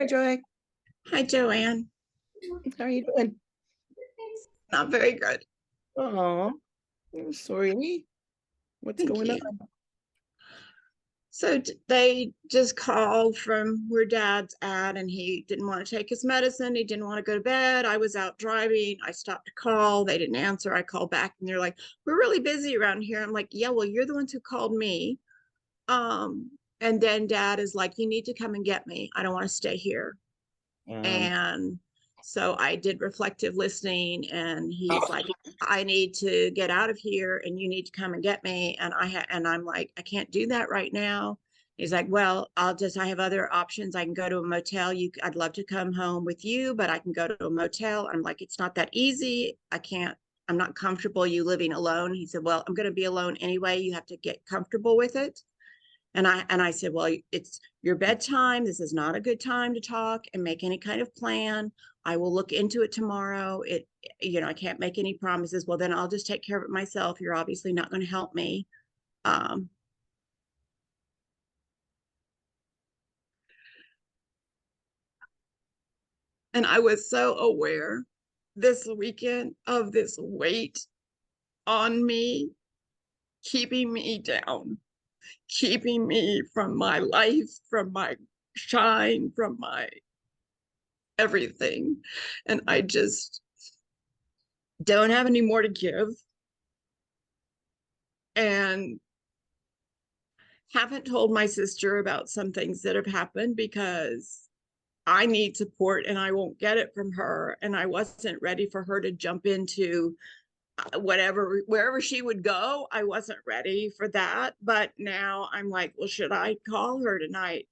Hi, Joy. Hi, Joanne. How are you doing? Not very good. Oh, I'm sorry. What's Thank going you. on? So they just called from where Dad's at, and he didn't want to take his medicine. He didn't want to go to bed. I was out driving. I stopped to call. They didn't answer. I called back, and they're like, "We're really busy around here." I'm like, "Yeah, well, you're the ones who called me." And then Dad is like, "You need to come and get me. I don't want to stay here." Um, And so I did reflective listening, and he's like, I need to get out of here and you need to come and get me. And I'm like, I can't do that right now. He's like, well, I have other options. I can go to a motel. I'd love to come home with you, but I can go to a motel. I'm like, it's not that easy. I'm not comfortable you living alone. He said, well, I'm going to be alone anyway. You have to get comfortable with it. And I said, well, it's your bedtime. This is not a good time to talk and make any kind of plan. I will look into it tomorrow. I can't make any promises. Well, then I'll just take care of it myself. You're obviously not going to help me. Um, and I was so aware this weekend of this weight on me, keeping me down, keeping me from my life, from my shine, from my everything. And I just don't have any more to give, and haven't told my sister about some things that have happened because I need support and I won't get it from her. And I wasn't ready for her to jump into wherever she would go. I wasn't ready for that. But now I'm like, well, should I call her tonight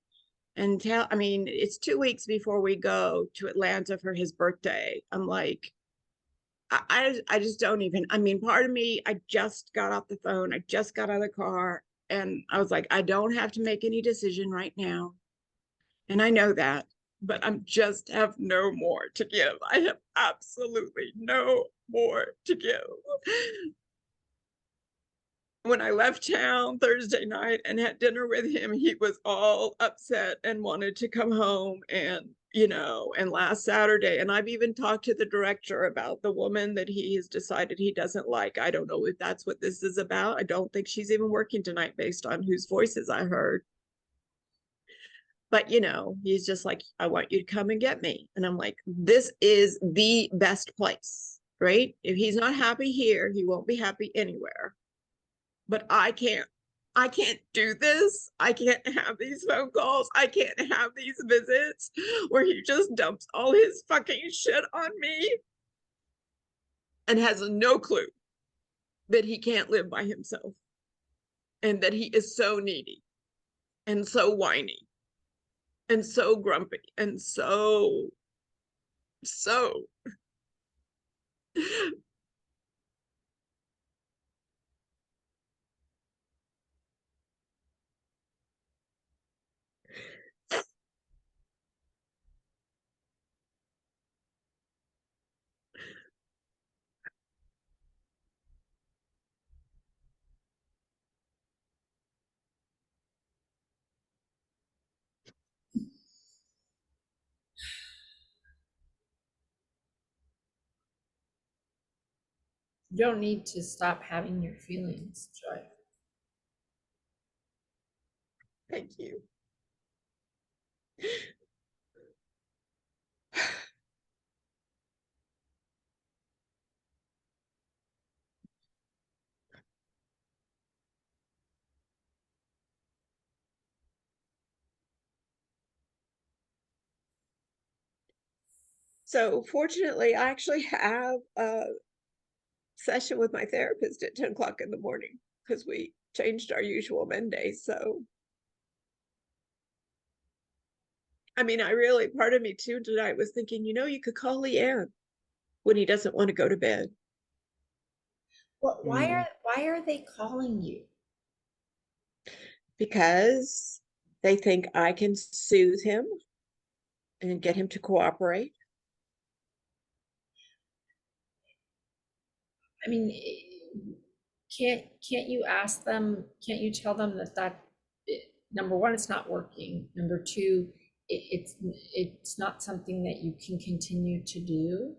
and I mean, it's 2 weeks before we go to Atlanta for his birthday. I'm like, I just don't even, I mean, part of me, I just got off the phone. I just got out of the car and I was like, I don't have to make any decision right now. And I know that, but I'm just have no more to give. I have absolutely no more to give. When I left town Thursday night and had dinner with him, he was all upset and wanted to come home. And last Saturday, and I've even talked to the director about the woman that he has decided he doesn't like. I don't know if that's what this is about. I don't think she's even working tonight based on whose voices I heard. But, he's just like, I want you to come and get me. And I'm like, this is the best place, right? If he's not happy here, he won't be happy anywhere. But I can't do this. I can't have these phone calls. I can't have these visits where he just dumps all his fucking shit on me and has no clue that he can't live by himself and that he is so needy and so whiny and so grumpy and so You don't need to stop having your feelings, Joy. thank you. So fortunately, I actually have a session with my therapist at 10 o'clock in the morning because we changed our usual Monday. So, I mean, part of me too tonight was thinking, you could call Leanne when he doesn't want to go to bed. What? Why mm, are they calling you? Because they think I can soothe him and get him to cooperate. I mean, can't you ask them? Can't you tell them that number one, it's not working. Number two, it's not something that you can continue to do.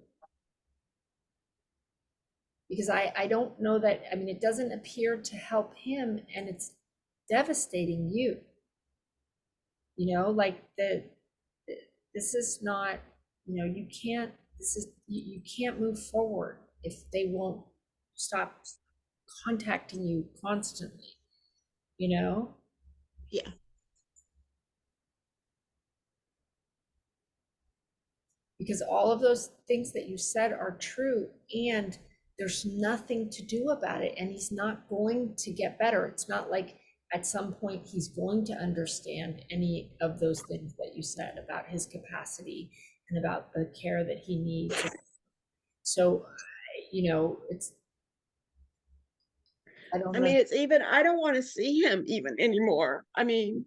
Because I don't know that, I mean, it doesn't appear to help him, and it's devastating you. You know, like this is not, you know, you can't, you can't move forward if they won't stop contacting you constantly, you know? Yeah. Because all of those things that you said are true, and there's nothing to do about it, and he's not going to get better. It's not like at some point he's going to understand any of those things that you said about his capacity and about the care that he needs. So, you know, I don't I know. mean, it's even, I don't want to see him even anymore. I mean,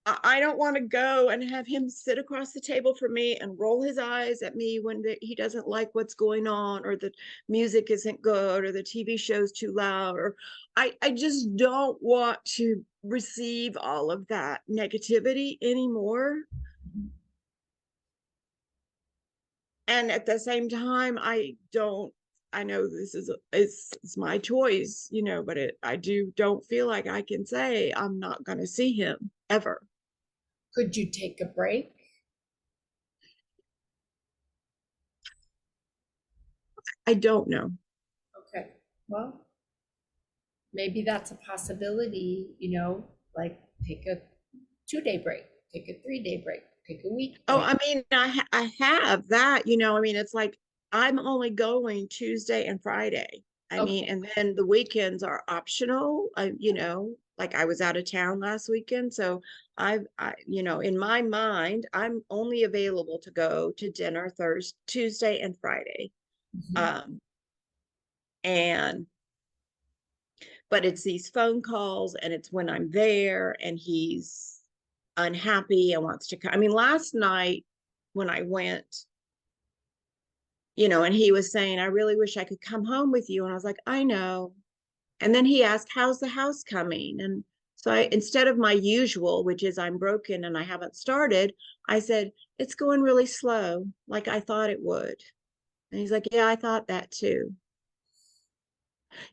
I don't want to go and have him sit across the table from me and roll his eyes at me when he doesn't like what's going on, or the music isn't good, or the TV show's too loud, or I just don't want to receive all of that negativity anymore. And at the same time, I know this is it's my choice, you know, but I don't feel like I can say I'm not going to see him ever. Could you take a break? I don't know. Okay, well, maybe that's a possibility, you know, like take a 2-day break, take a 3-day break, take a week Oh, break. I mean, I have that, you know, I mean, it's like I'm only going Tuesday and Friday. I mean, Okay, and then the weekends are optional. You know, like I was out of town last weekend, so you know, in my mind, I'm only available to go to dinner Thursday, Tuesday, and Friday. mhm. Um, and but it's these phone calls, and it's when I'm there and he's unhappy and wants to come. I mean, last night when I went, you know, and he was saying, I really wish I could come home with you. And I was like, I know. And then he asked, how's the house coming? And so instead of my usual, which is I'm broken and I haven't started, I said, it's going really slow, like I thought it would. And he's like, yeah, I thought that too.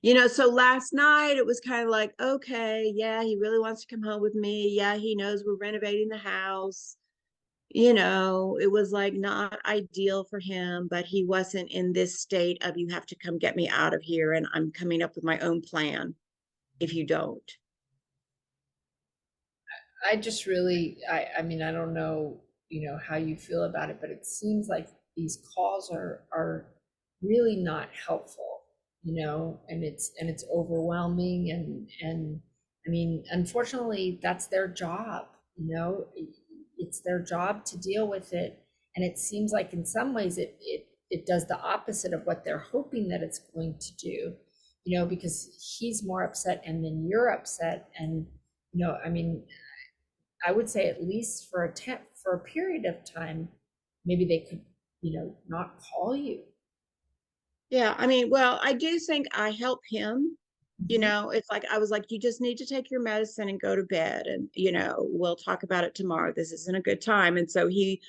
You know, so last night it was kind of like, okay, yeah, he really wants to come home with me. Yeah, he knows we're renovating the house. You know, it was like not ideal for him, but he wasn't in this state of you have to come get me out of here and I'm coming up with my own plan if you don't. I just really, I mean, I don't know, you know, how you feel about it, but it seems like these calls are really not helpful, you know, and it's overwhelming, and I mean, unfortunately, that's their job, you know, it's their job to deal with it, and it seems like in some ways it does the opposite of what they're hoping that it's going to do, you know, because he's more upset and then you're upset, and you know, I mean, I would say at least for for a period of time, maybe they could, you know, not call you. Yeah, I mean, well, I do think I help him. You Mhm. know, it's like I was like, you just need to take your medicine and go to bed, and you know, we'll talk about it tomorrow. This isn't a good time. And so he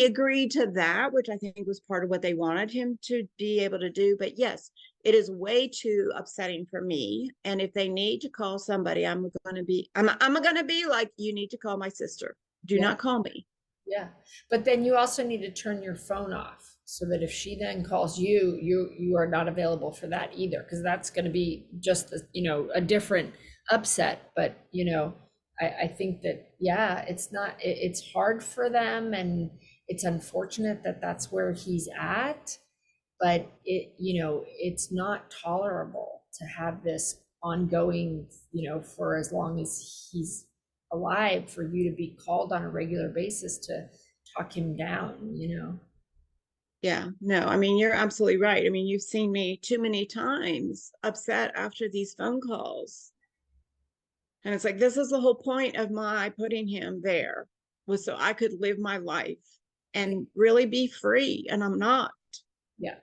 agreed to that, which I think was part of what they wanted him to be able to do. But yes, it is way too upsetting for me. And if they need to call somebody, I'm gonna be like, you need to call my sister. Do Yeah, not call me. yeah. But then you also need to turn your phone off so that if she then calls you, you are not available for that either, because that's going to be just the, you know, a different upset. But you know, I think that yeah, it's not, it's hard for them, and it's unfortunate that that's where he's at. But it, you know, it's not tolerable to have this ongoing, you know, for as long as he's alive, for you to be called on a regular basis to talk him down, you know. Yeah, no, I mean, you're absolutely right. I mean, you've seen me too many times upset after these phone calls. And it's like, this is the whole point of my putting him there, was so I could live my life and really be free. And I'm not. Yeah,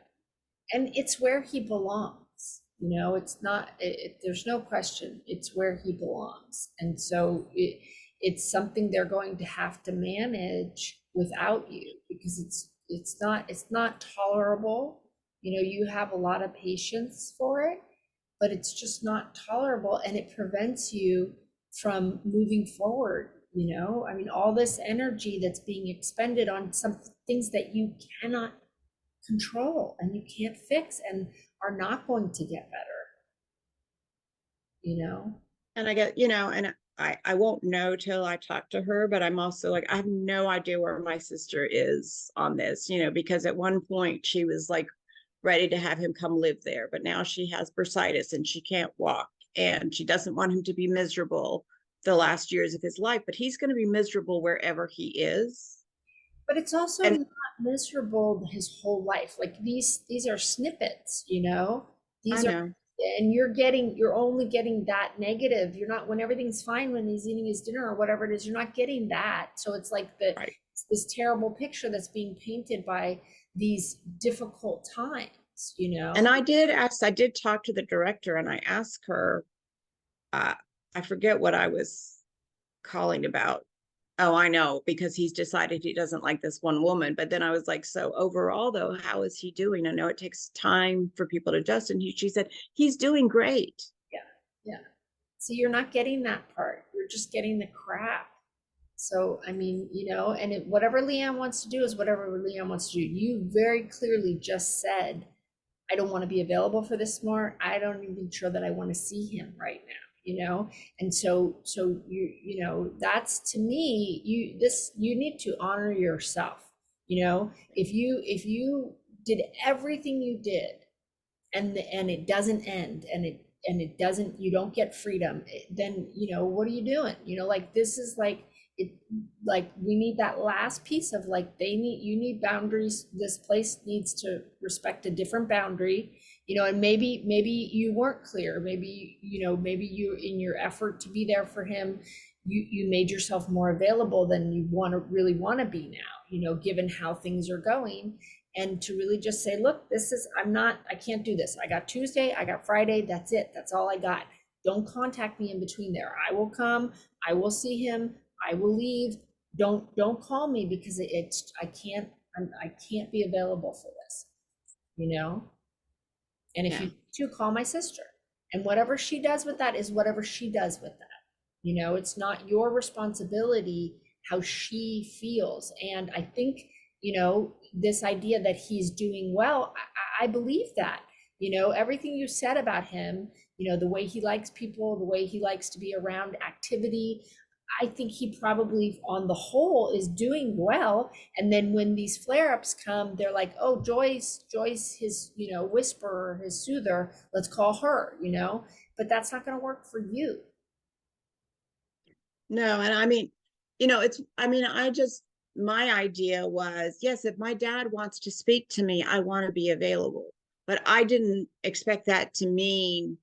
and it's where he belongs, you know. It's not there's no question, it's where he belongs. And so it's something they're going to have to manage without you, because it's not tolerable. You know, you have a lot of patience for it, but it's just not tolerable, and it prevents you from moving forward. I mean, all this energy that's being expended on some things that you cannot control and you can't fix and are not going to get better, you know? And I get, and I won't know till I talk to her, but I'm also like, I have no idea where my sister is on this, because at one point she was like ready to have him come live there, but now she has bursitis and she can't walk, and she doesn't want him to be miserable the last years of his life, but he's going to be miserable wherever he is. But it's also And not miserable his whole life. Like these are snippets, I These are, know. and you're only getting that negative. You're not, when everything's fine, when he's eating his dinner or whatever it is, you're not getting that. So it's like Right. this terrible picture that's being painted by these difficult times. And I did talk to the director and I asked her, I forget what I was calling about. Oh, I know, because he's decided he doesn't like this one woman. But then I was like, so overall, though, how is he doing? I know it takes time for people to adjust. And she said, he's doing great. Yeah. Yeah. So you're not getting that part. You're just getting the crap. So, I mean, and whatever Leanne wants to do is whatever Leanne wants to do. You very clearly just said, I don't want to be available for this more. I don't even sure that I want to see him right now. And so that's, to me, you need to honor yourself. If you did everything you did, and it doesn't end, and it doesn't, you don't get freedom, then what are you doing? Like, this is like it, like, we need that last piece of, like, you need boundaries. This place needs to respect a different boundary. And maybe you weren't clear. Maybe you, in your effort to be there for him, you made yourself more available than you really want to be now, given how things are going. And to really just say, look, I can't do this. I got Tuesday, I got Friday, that's it. That's all I got. Don't contact me in between there. I will come, I will see him, I will leave. Don't call me, because I can't be available for this. And if Yeah. you call my sister, and whatever she does with that is whatever she does with that. It's not your responsibility how she feels. And I think, this idea that he's doing well, I believe that. Everything you said about him, the way he likes people, the way he likes to be around activity, I think he probably, on the whole, is doing well. And then when these flare-ups come, they're like, oh, Joyce, his, whisperer, his soother, let's call her, but that's not going to work for you. No, and I mean, my idea was, yes, if my dad wants to speak to me, I want to be available. But I didn't expect that to mean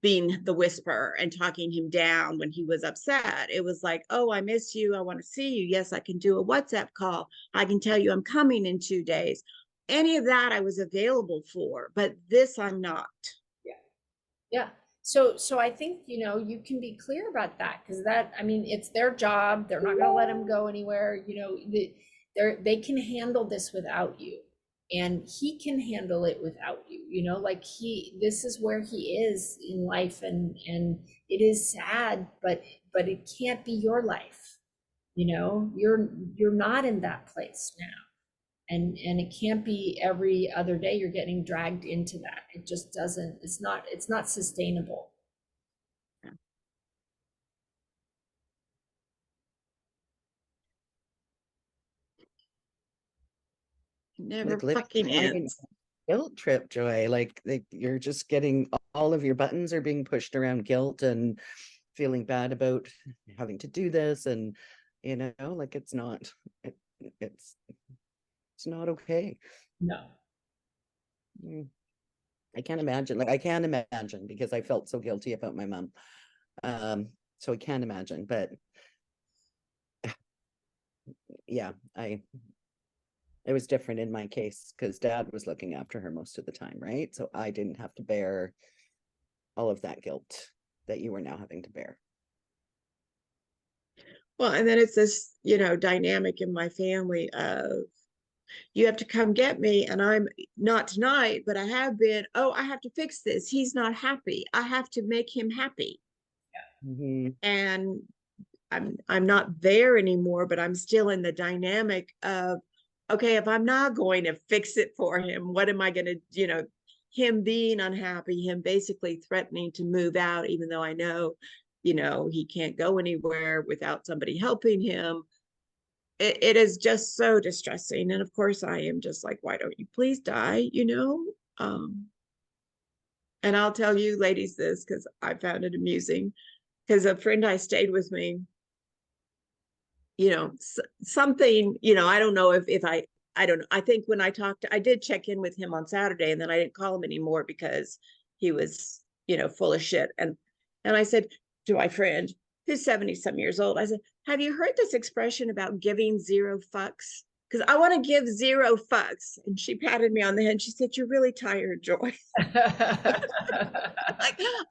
being the whisperer and talking him down when he was upset. It was like, oh, I miss you. I want to see you. Yes, I can do a WhatsApp call. I can tell you I'm coming in 2 days. Any of that I was available for, but this I'm not. Yeah. Yeah. So I think, you can be clear about that, because I mean, it's their job. They're not going to let him go anywhere. They can handle this without you, and he can handle it without you. Like, this is where he is in life, and it is sad, but it can't be your life. You're not in that place now. And it can't be every other day you're getting dragged into that. It just doesn't, it's not sustainable. Never Like living fucking on a ends. guilt trip, Joy. Like you're just getting, all of your buttons are being pushed around guilt and feeling bad about having to do this, and like it's not, it's not okay. No. Mm. I can't imagine. Like, I can't imagine, because I felt so guilty about my mom. So I can't imagine, but yeah, it was different in my case, because dad was looking after her most of the time, right? So I didn't have to bear all of that guilt that you were now having to bear. Well, and then it's this, you know, dynamic in my family of you have to come get me, and I'm not tonight, but I have been. Oh, I have to fix this. He's not happy. I have to make him happy. Mhm. And I'm not there anymore, but I'm still in the dynamic of, okay, if I'm not going to fix it for him, what am I going to, you know, him being unhappy, him basically threatening to move out, even though I know, you know, he can't go anywhere without somebody helping him. It is just so distressing. And of course I am just like, why don't you please die, you know? And I'll tell you ladies this because I found it amusing, because a friend I stayed with me, you know, something, you know, I don't know if I don't know. I think when I talked, I did check in with him on Saturday, and then I didn't call him anymore because he was, you know, full of shit. And I said to my friend, who's 70 some years old, I said, have you heard this expression about giving zero fucks? Because I want to give zero fucks. And she patted me on the head. She said, you're really tired, Joy. Like,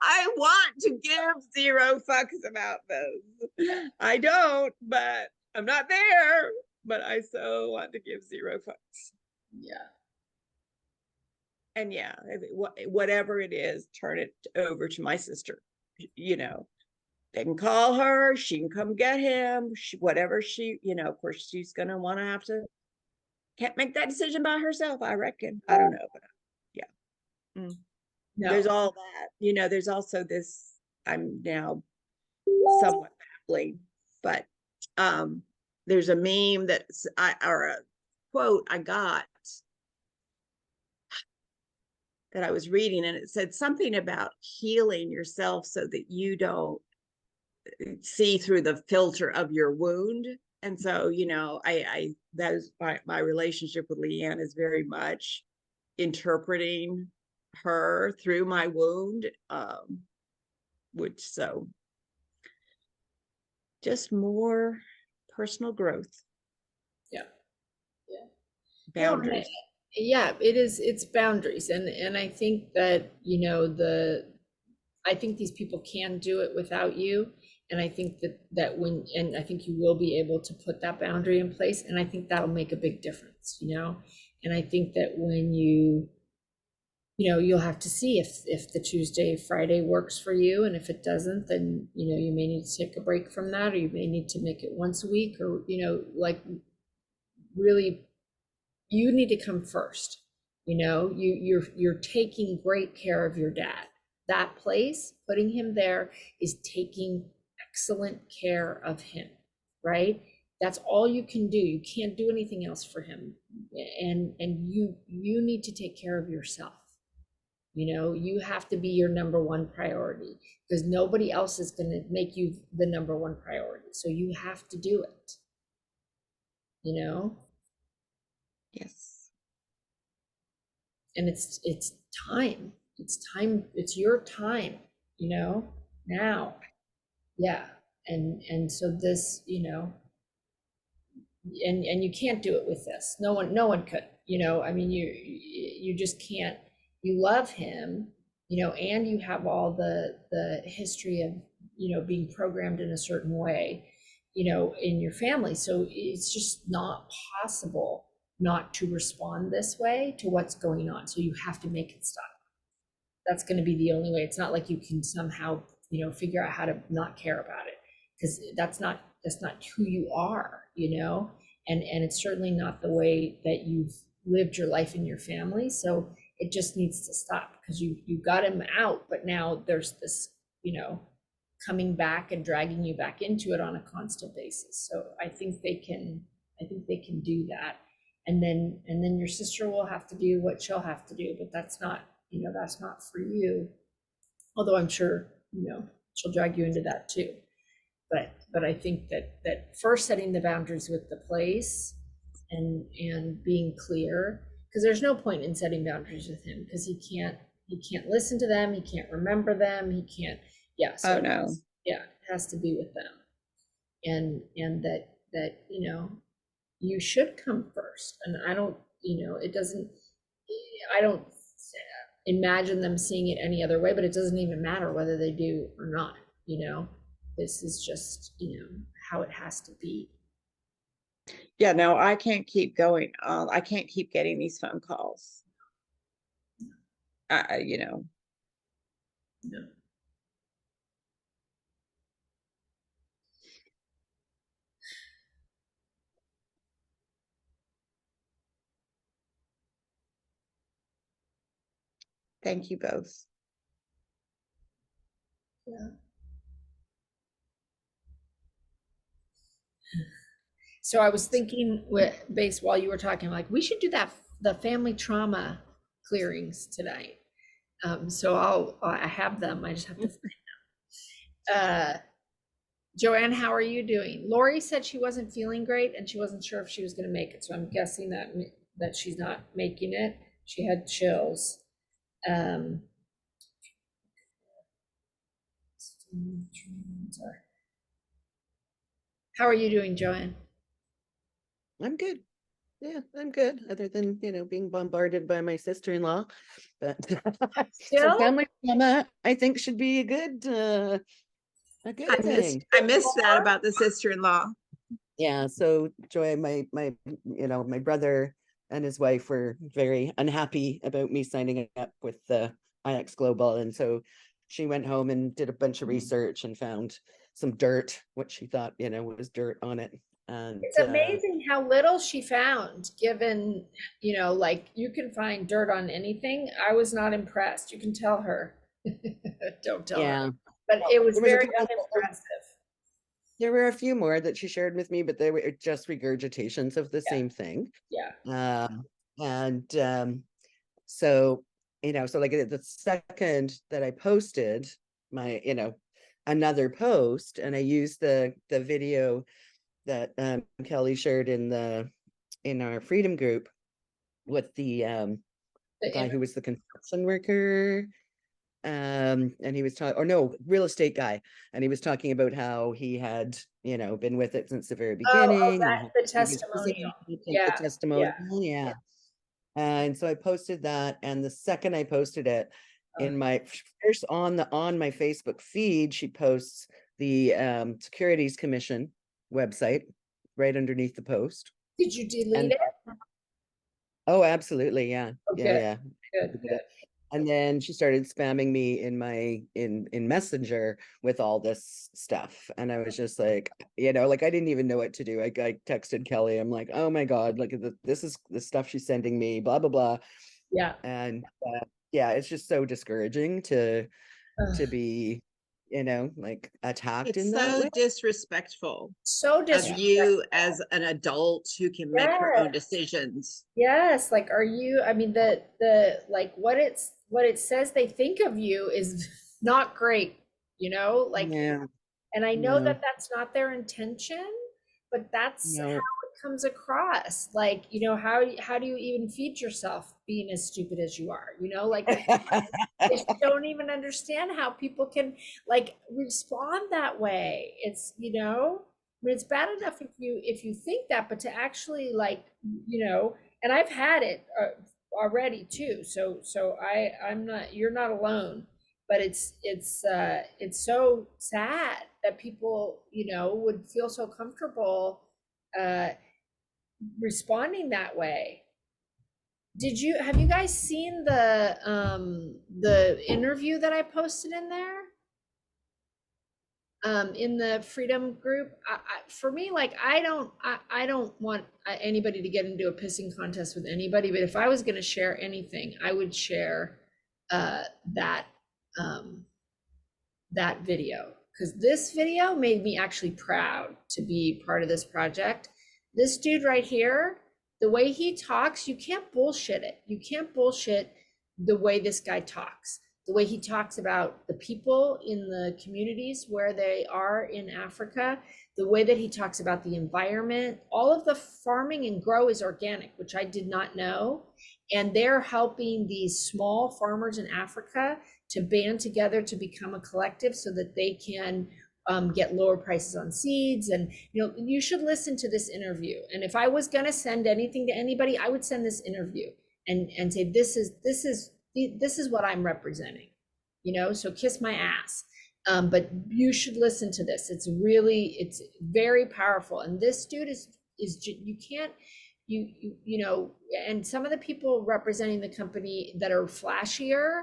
I want to give zero fucks about this. I don't, but I'm not there. But I so want to give zero fucks. Yeah. And yeah, whatever it is, turn it over to my sister. You know, they can call her. She can come get him. Whatever she, you know, of course, she's gonna want to have to. Can't make that decision by herself. I reckon. I don't know, but yeah. Mm. No. There's all that. You know, there's also this. I'm now somewhat babbling, but there's a meme that's or a quote I got that I was reading, and it said something about healing yourself so that you don't see through the filter of your wound. And so, you know, I that is my relationship with Leanne is very much interpreting her through my wound, which so just more personal growth. Yeah. Yeah. Boundaries. Yeah, it is, it's boundaries. And I think that, you know, I think these people can do it without you. And I think and I think you will be able to put that boundary in place. And I think that'll make a big difference, you know? And I think that when you know, you'll have to see if the Tuesday, Friday works for you. And if it doesn't, then, you know, you may need to take a break from that, or you may need to make it once a week, or, you know, like really, you need to come first. You know, you're taking great care of your dad. That place, putting him there, is taking excellent care of him, right? That's all you can do. You can't do anything else for him. And you need to take care of yourself. You know, you have to be your number one priority, because nobody else is going to make you the number one priority. So you have to do it. You know? Yes. And it's time. It's time. It's your time, you know, now. Yeah. And so this, you know, and you can't do it with this. No one could, you know. I mean, you just can't. You love him, you know, and you have all the history of, you know, being programmed in a certain way, you know, in your family. So it's just not possible not to respond this way to what's going on. So you have to make it stop. That's going to be the only way. It's not like you can somehow, you know, figure out how to not care about it, because that's not who you are, you know. And it's certainly not the way that you've lived your life in your family. So it just needs to stop, because you got him out, but now there's this, you know, coming back and dragging you back into it on a constant basis. So I think they can do that. And then your sister will have to do what she'll have to do, but that's not, you know, that's not for you. Although I'm sure, you know, she'll drag you into that too. But I think that first setting the boundaries with the place and being clear, because there's no point in setting boundaries with him, because he can't listen to them, he can't remember them, he can't. Yeah. So Oh no. yeah, it has to be with them. And that, you know, you should come first. And I don't, you know, I don't imagine them seeing it any other way, but it doesn't even matter whether they do or not, you know. this is just, how it has to be. Yeah, no, I can't keep going. I can't keep getting these phone calls. No. Thank you both. Yeah. So I was thinking while you were talking, like, we should do the family trauma clearings tonight. So I have them. I just have to find them. Joanne, how are you doing? Lori said she wasn't feeling great and she wasn't sure if she was going to make it. So I'm guessing that she's not making it. She had chills. How are you doing, Joanne? I'm good. Yeah, I'm good. Other than, being bombarded by my sister-in-law, but so Still? family trauma, I think, should be a good thing. I missed that about the sister-in-law. Yeah. So Joy, my brother and his wife were very unhappy about me signing up with the IX Global, and so she went home and did a bunch of research and found some dirt, what she thought, was dirt on it. And it's amazing how little she found, given, like, you can find dirt on anything. I was not impressed. You can tell her. Don't tell her. But it was very unimpressive. There were a few more that she shared with me, but they were just regurgitations of the same thing. Yeah. So, so like the second that I posted my, another post, and I used the video that Kelly shared in our freedom group with the guy who was the construction worker, and he was talking, or no, real estate guy, and he was talking about how he had been with it since the very beginning. The testimonial. The testimonial. Yeah. And so I posted that, and the second I posted it, in my first on my Facebook feed, she posts the Securities Commission website right underneath the post. Did you delete it? Oh, absolutely. Yeah. Okay. Yeah. Good. And then she started spamming me in Messenger with all this stuff. And I was just like, like, I didn't even know what to do. I texted Kelly. I'm like, oh my God, look at this is the stuff she's sending me, blah, blah, blah. Yeah. And it's just so discouraging to be, like, attacked in that way. Disrespectful. So disrespectful. Of you as an adult who can make her own decisions. Yes. Like, I mean, like, what it says they think of you is not great, like, and I know that that's not their intention, but that's how it comes across. Like, how do you even feed yourself being as stupid as you are? Like, they don't even understand how people can, like, respond that way. It's, I mean, it's bad enough if you think that, but to actually, like, and I've had it already too. So I'm not, you're not alone, but it's so sad that people, would feel so comfortable responding that way. Have you guys seen the interview that I posted in there? In the freedom group? For me, like, I don't want anybody to get into a pissing contest with anybody, but if I was going to share anything, I would share that video, because this video made me actually proud to be part of this project. This dude right here, the way he talks, you can't bullshit it. You can't bullshit the way this guy talks. The way he talks about the people in the communities where they are in Africa, the way that he talks about the environment. All of the farming and grow is organic, which I did not know. And they're helping these small farmers in Africa to band together to become a collective so that they can get lower prices on seeds. And you should listen to this interview. And if I was going to send anything to anybody, I would send this interview and say, this is what I'm representing, so kiss my ass. But you should listen to this. It's very powerful. And this dude you can't, you know, and some of the people representing the company that are flashier,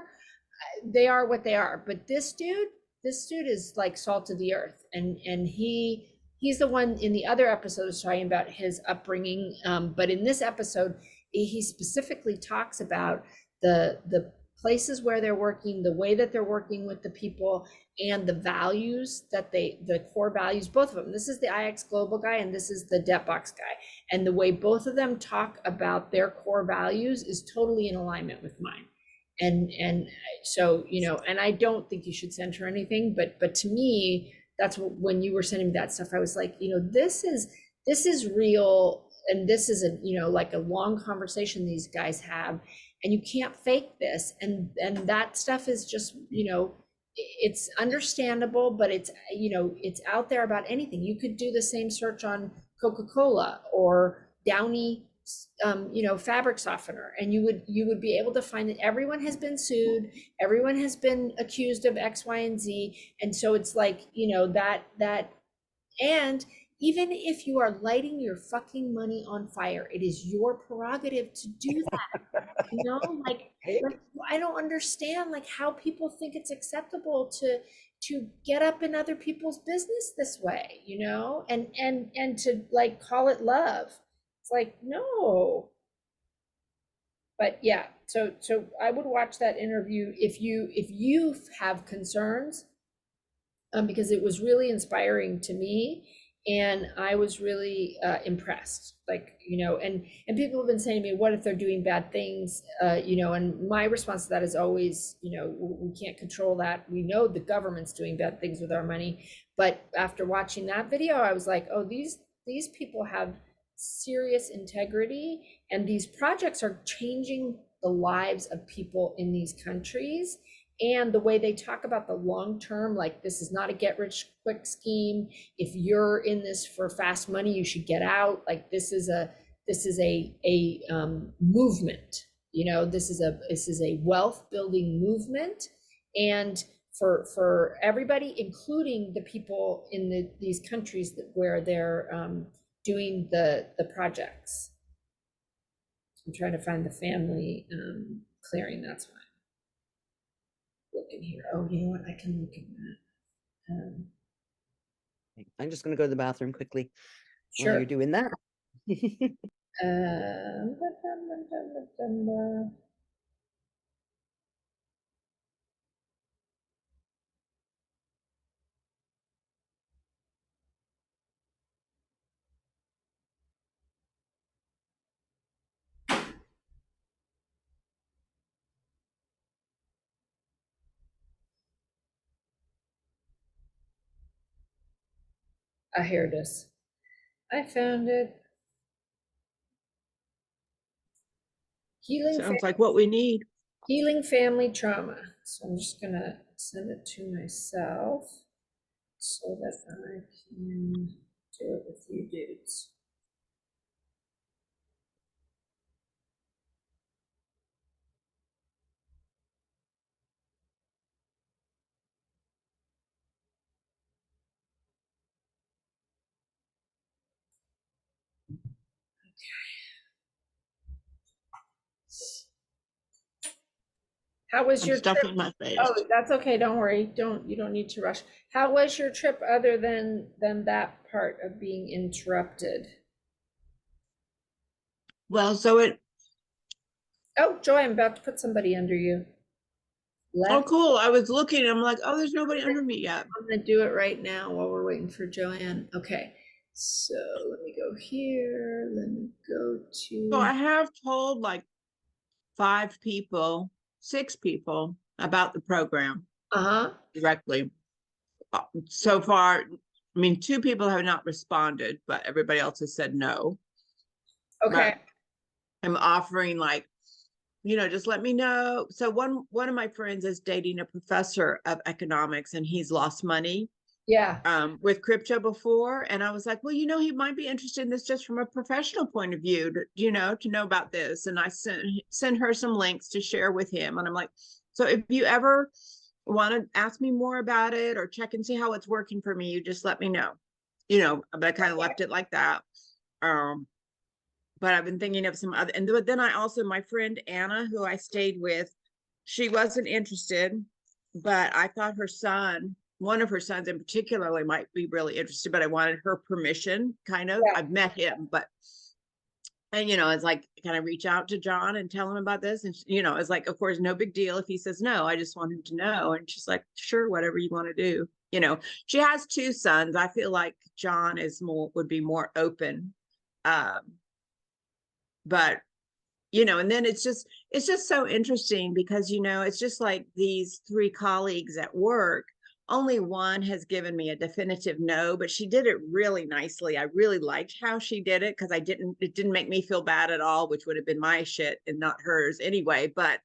they are what they are. But this dude is like salt of the earth. And he's the one in the other episode was talking about his upbringing. But in this episode, he specifically talks about the places where they're working, the way that they're working with the people, and the values that the core values, both of them. This is the IX Global guy and this is the Debtbox guy. And the way both of them talk about their core values is totally in alignment with mine. And so, you know, and I don't think you should send her anything, but to me, that's when you were sending me that stuff, I was like, you know, this is real. And this is you know, like a long conversation these guys have, and you can't fake this. And that stuff is just, you know, it's understandable, but it's, you know, it's out there about anything. You could do the same search on Coca-Cola or Downy, you know, fabric softener, and you would be able to find that everyone has been sued, everyone has been accused of X, Y, and Z. And so it's like, you know, that, and even if you are lighting your fucking money on fire, it is your prerogative to do that. You know, like I don't understand like how people think it's acceptable to get up in other people's business this way, you know, and to like call it love. It's like, no. But yeah, so I would watch that interview if you have concerns, because it was really inspiring to me. And I was really impressed, like, you know, and people have been saying to me, what if they're doing bad things? You know, and my response to that is always, you know, we can't control that. We know the government's doing bad things with our money. But after watching that video, I was like, oh, these people have serious integrity, and these projects are changing the lives of people in these countries. And the way they talk about the long term, like this is not a get rich quick scheme. If you're in this for fast money, you should get out. Like this is a movement. You know, this is a wealth building movement, and for everybody, including the people in these countries where they're doing the projects. I'm trying to find the family clearing. That's why. Looking here. Oh, you know what? I can look at that. I'm just going to go to the bathroom quickly while Sure. you're doing that. Here it is. I found it. Sounds like what we need. Healing family trauma. So I'm just gonna send it to myself so that I can do it with you dudes. How was I'm your stuffing trip? my face. Oh, that's okay. Don't worry. You don't need to rush. How was your trip other than that part of being interrupted? Well, so Oh, Joy, I'm about to put somebody under you. oh, cool. I was looking, I'm like, oh, there's nobody under me yet. I'm gonna do it right now while we're waiting for Joanne. Okay, so let me go here. Let me go to. So I have told like 6 people about the program directly. So far, I mean, 2 people have not responded, but everybody else has said no. Okay. But I'm offering like, you know, just let me know. So one of my friends is dating a professor of economics, and he's lost money with crypto before. And I was like, well, you know, he might be interested in this just from a professional point of view, to know about this. And I sent her some links to share with him. And I'm like, so if you ever want to ask me more about it or check and see how it's working for me, you just let me know. But I kind of left it like that. But I've been thinking of some other, but then I also, my friend Anna, who I stayed with, she wasn't interested, but I thought her son, one of her sons in particularly, might be really interested, but I wanted her permission, kind of. Yeah. I've met him, and it's like, can I reach out to John and tell him about this? And it's like, of course, no big deal if he says no. I just want him to know. And she's like, sure, whatever you want to do. She has two sons. I feel like John would be more open. But and then it's just so interesting because it's just like these three colleagues at work. Only one has given me a definitive no, but she did it really nicely. I really liked how she did it because it didn't make me feel bad at all, which would have been my shit and not hers anyway. But,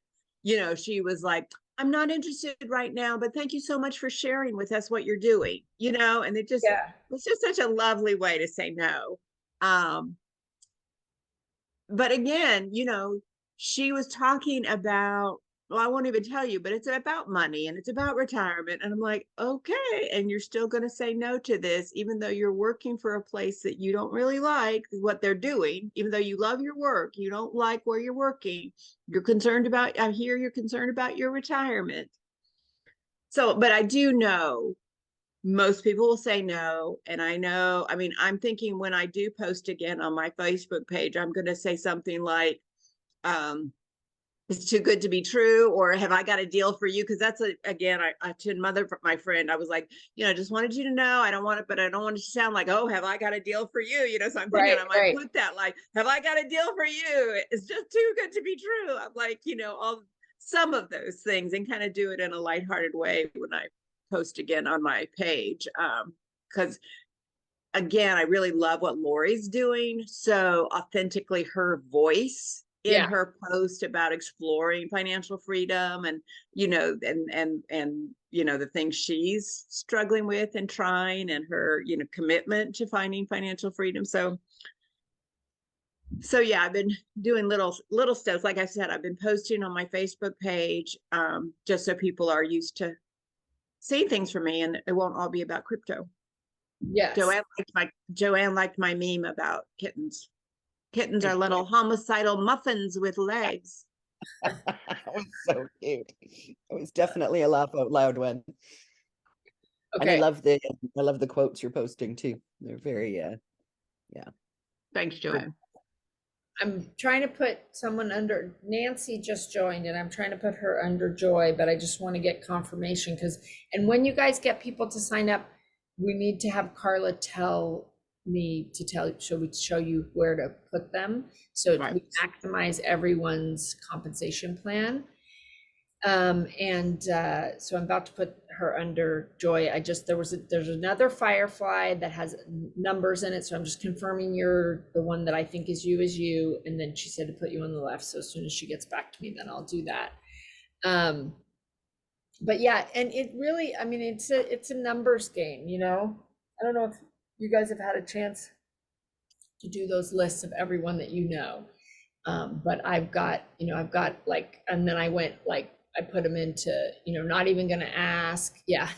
she was like, I'm not interested right now, but thank you so much for sharing with us what you're doing, and it's just such a lovely way to say no. But again, she was talking about, well, I won't even tell you, but it's about money and it's about retirement. And I'm like, okay. And you're still going to say no to this, even though you're working for a place that you don't really like what they're doing, even though you love your work, you don't like where you're working. I hear you're concerned about your retirement. So, but I do know most people will say no. And I'm thinking when I do post again on my Facebook page, I'm going to say something like, it's too good to be true, or have I got a deal for you? Because that's again, I to my friend, I was like, just wanted you to know, I don't want it, but I don't want it to sound like, oh, have I got a deal for you? So I'm thinking I might put that like, have I got a deal for you? It's just too good to be true. I'm like, some of those things, and kind of do it in a lighthearted way when I post again on my page. Because again, I really love what Lori's doing. So authentically her voice in her post about exploring financial freedom and, the things she's struggling with and trying, and her, commitment to finding financial freedom. So yeah, I've been doing little steps. Like I said, I've been posting on my Facebook page, just so people are used to seeing things from me, and it won't all be about crypto. Yes. Joanne liked my meme about kittens. Kittens are little homicidal muffins with legs. That was so cute. It was definitely a laugh out loud one. Okay. And I love the quotes you're posting too. They're very yeah. Thanks, Joanne. I'm trying to put someone under. Nancy just joined, and I'm trying to put her under Joy, but I just want to get confirmation and when you guys get people to sign up, we need to have Carla tell me so we show you where to put them, so we maximize everyone's compensation plan. So I'm about to put her under Joy. There's another Firefly that has numbers in it, so I'm just confirming the one that I think is you, and then she said to put you on the left, so as soon as she gets back to me, then I'll do that. But yeah, and it really, it's a numbers game, I don't know if you guys have had a chance to do those lists of everyone that but I've got like, and then I went like, I put them into, not even gonna ask,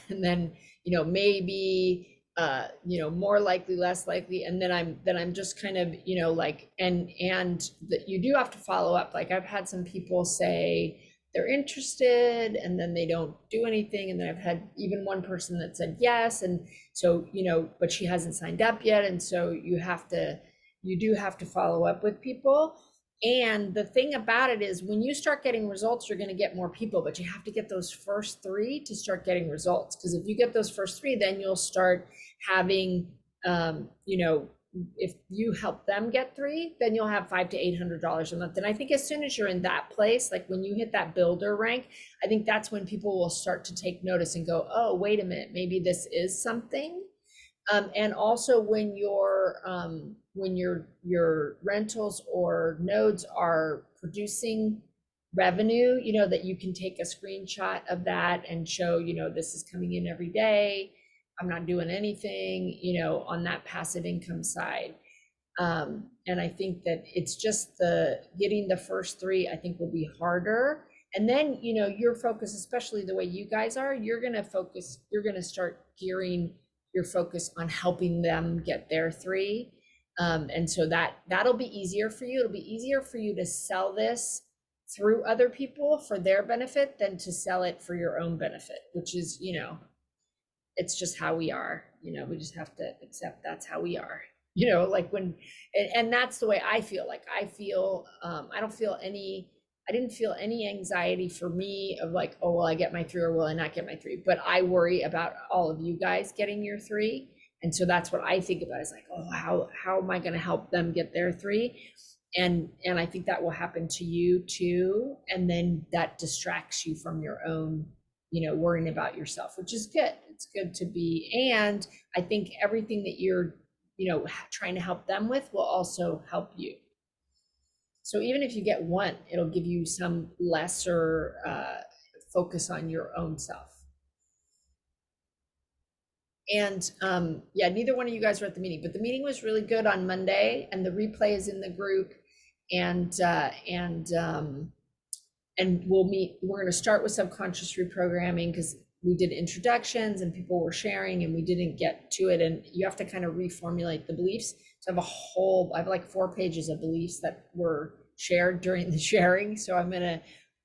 and then, maybe, more likely, less likely, and then I'm just kind of, like, and that you do have to follow up. Like I've had some people say they're interested and then they don't do anything, and then I've had even one person that said yes, and so but she hasn't signed up yet, and so you do have to follow up with people. And the thing about it is, when you start getting results, you're going to get more people, but you have to get those first 3 to start getting results. Because if you get those first 3, then you'll start having, if you help them get 3, then you'll have $500 to $800 a month. And I think as soon as you're in that place, like when you hit that builder rank, I think that's when people will start to take notice and go, oh, wait a minute, maybe this is something. And also when your rentals or nodes are producing revenue, that you can take a screenshot of that and show, this is coming in every day, I'm not doing anything, on that passive income side. And I think that it's just getting the first 3, I think, will be harder. And then, you know, your focus, especially the way you guys are, you're going to start gearing your focus on helping them get their 3. And so that'll be easier for you. It'll be easier for you to sell this through other people for their benefit than to sell it for your own benefit, which is, you know, it's just how we are. You know, we just have to accept that's how we are. You know, like when, and that's the way I feel. Like I didn't feel any anxiety for me of like, oh, will I get my 3 or will I not get my 3? But I worry about all of you guys getting your 3. And so that's what I think about is like, oh, how am I going to help them get their 3? And I think that will happen to you too. And then that distracts you from your own, you know, worrying about yourself, which is good. It's good to be. And I think everything that you're, you know, trying to help them with will also help you. So even if you get 1, it'll give you some lesser focus on your own self. And yeah, neither one of you guys were at the meeting, but the meeting was really good on Monday, and the replay is in the group. And we'll meet. We're going to start with subconscious reprogramming because we did introductions and people were sharing, and we didn't get to it. And you have to kind of reformulate the beliefs. So I have like 4 pages of beliefs that were shared during the sharing. So I'm going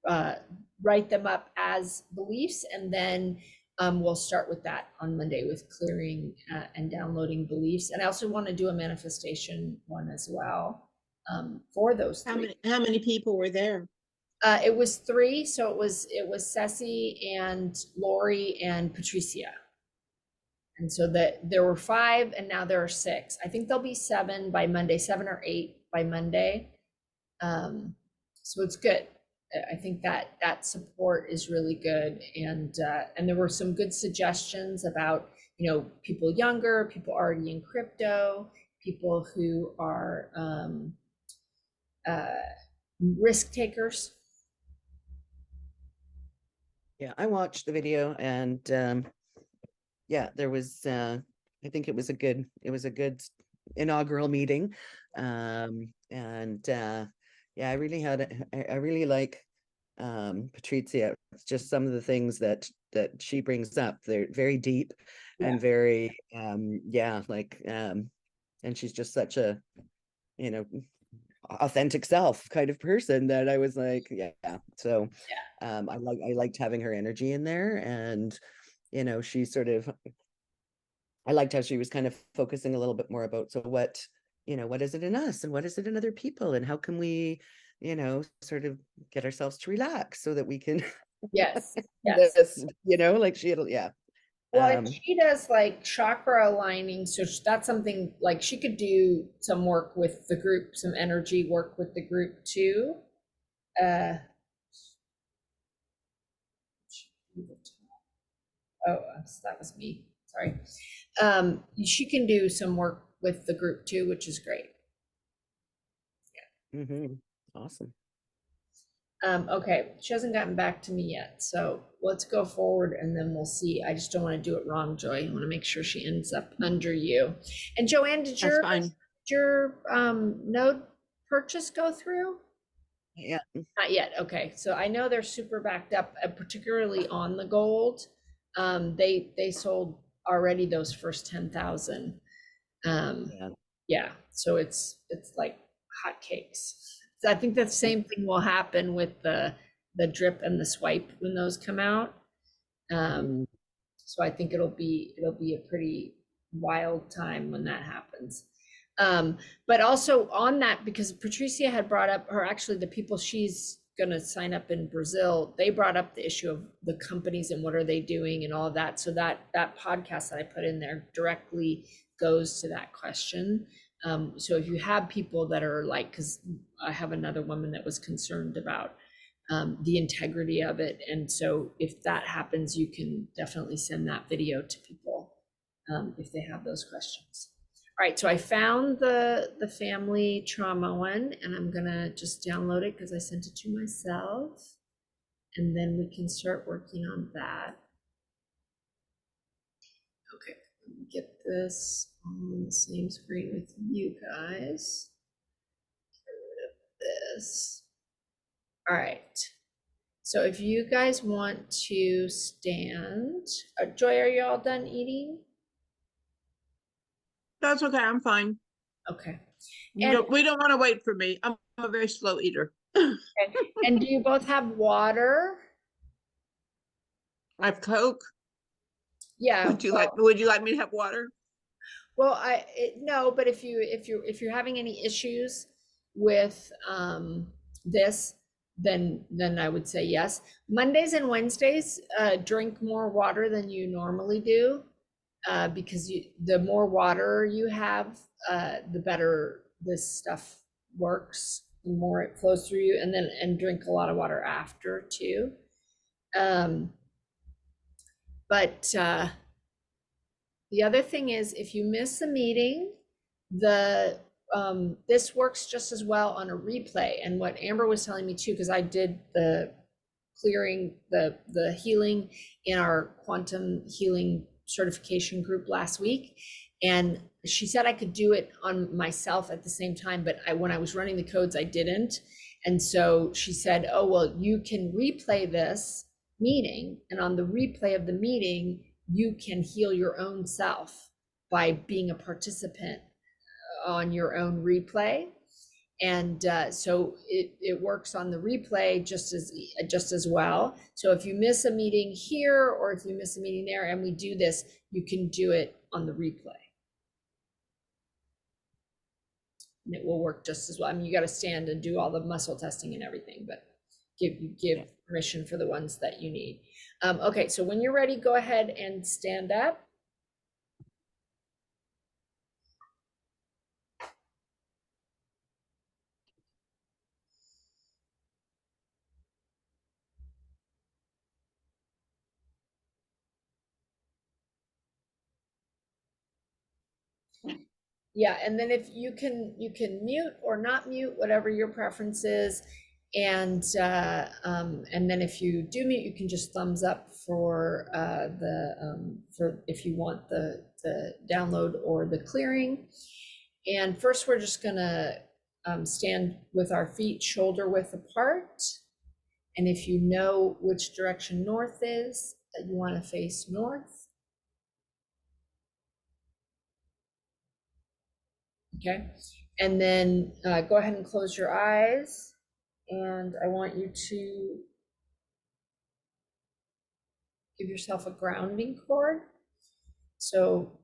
to write them up as beliefs, and then we'll start with that on Monday with clearing and downloading beliefs. And I also want to do a manifestation one as well for those 3. How many people were there? It was 3. So it was Ceci and Lori and Patricia. And so there were 5 and now there are 6. I think there'll be 7 by Monday, 7 or 8 by Monday. So it's good. I think that support is really good. And there were some good suggestions about, you know, people younger, people already in crypto, people who are risk takers. Yeah, I watched the video, and yeah, there was I think it was a good inaugural meeting. And yeah, I really like Patrizia. It's just some of the things that she brings up. They're very deep and very yeah, like and she's just such a, you know, authentic self kind of person that I was like, yeah. So I liked having her energy in there. And you know, she sort of, I liked how she was kind of focusing a little bit more about, so what, you know, what is it in us and what is it in other people, and how can we, you know, sort of get ourselves to relax so that we can Yes. this, you know, like she had, yeah. Well, and she does like chakra aligning. So that's something like she could do some work with the group, some energy work with the group too. Oh, that was me. Sorry. She can do some work with the group too, which is great. Yeah. Awesome. Okay, she hasn't gotten back to me yet, so let's go forward and then we'll see. I just don't want to do it wrong, Joy. I want to make sure she ends up under you. And Joanne, did your node purchase go through? Yeah. Not yet. Okay, so I know they're super backed up, particularly on the gold. They sold already those first 10,000. Yeah, so it's like hotcakes. So I think the same thing will happen with the drip and the swipe when those come out. So I think it'll be a pretty wild time when that happens. But also on that, because Patricia had brought up, or actually the people she's going to sign up in Brazil, they brought up the issue of the companies and what are they doing and all of that. So that podcast that I put in there directly goes to that question. So if you have people that are like, because I have another woman that was concerned about the integrity of it. And so if that happens, you can definitely send that video to people if they have those questions. All right, so I found the family trauma one, and I'm gonna just download it because I sent it to myself. And then we can start working on that. Okay, let me get this on the same screen with you guys. Get rid of this. All right. So if you guys want to stand, Joy, are you all done eating? That's okay, I'm fine. Okay. We don't want to wait for me. I'm a very slow eater. And do you both have water? I have Coke. Yeah. Would you like me to have water? Well, no, but if you're having any issues with this, then I would say yes. Mondays and Wednesdays, drink more water than you normally do, because the more water you have, the better this stuff works, the more it flows through you, and drink a lot of water after too. But the other thing is, if you miss a meeting, this works just as well on a replay. And what Amber was telling me too, because I did the clearing, the healing in our quantum healing certification group last week, and she said I could do it on myself at the same time, but when I was running the codes, I didn't. And so she said, oh, well, you can replay this meeting, and on the replay of the meeting, you can heal your own self by being a participant on your own replay. And so it works on the replay just as well. So if you miss a meeting here, or if you miss a meeting there, and we do this, you can do it on the replay. And it will work just as well. I mean, you got to stand and do all the muscle testing and everything, but give permission for the ones that you need. Okay, so when you're ready, go ahead and stand up. Yeah, and then if you can mute or not mute, whatever your preference is. And then if you do mute, you can just thumbs up for for if you want the download or the clearing. And first, we're just gonna stand with our feet shoulder width apart. And if you know which direction north is, that you want to face north. Okay, and then go ahead and close your eyes, and I want you to give yourself a grounding cord. So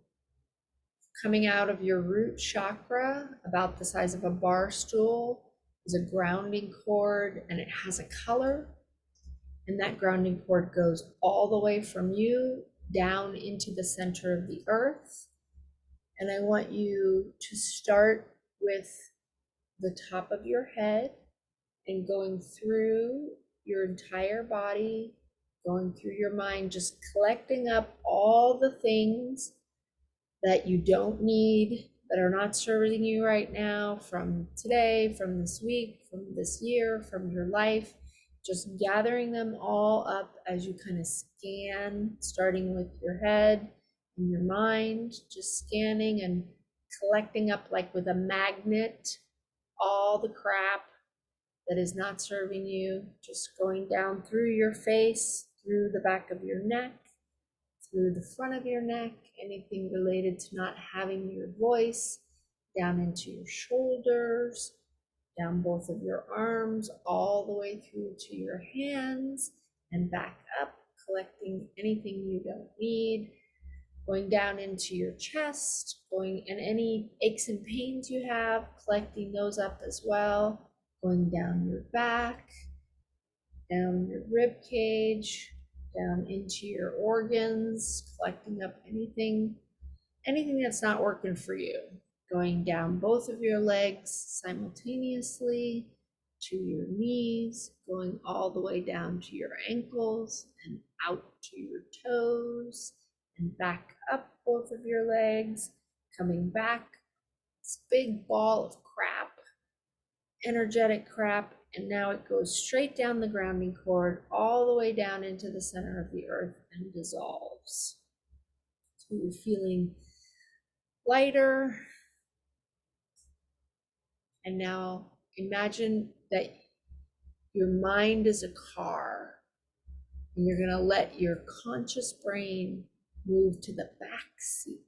coming out of your root chakra, about the size of a bar stool, is a grounding cord, and it has a color, and that grounding cord goes all the way from you down into the center of the earth. And I want you to start with the top of your head and going through your entire body, going through your mind, just collecting up all the things that you don't need, that are not serving you right now, from today, from this week, from this year, from your life, just gathering them all up as you kind of scan, starting with your head and your mind, just scanning and collecting up, like with a magnet, all the crap that is not serving you, just going down through your face, through the back of your neck, through the front of your neck, anything related to not having your voice, down into your shoulders, down both of your arms, all the way through to your hands, and back up, collecting anything you don't need, going down into your chest, and any aches and pains you have, collecting those up as well, going down your back, down your rib cage, down into your organs, collecting up anything that's not working for you, going down both of your legs simultaneously to your knees, going all the way down to your ankles and out to your toes, and back up both of your legs, coming back, this big ball of crap, energetic crap, and now it goes straight down the grounding cord, all the way down into the center of the earth and dissolves. So you're feeling lighter. And now imagine that your mind is a car, And you're going to let your conscious brain move to the back seat.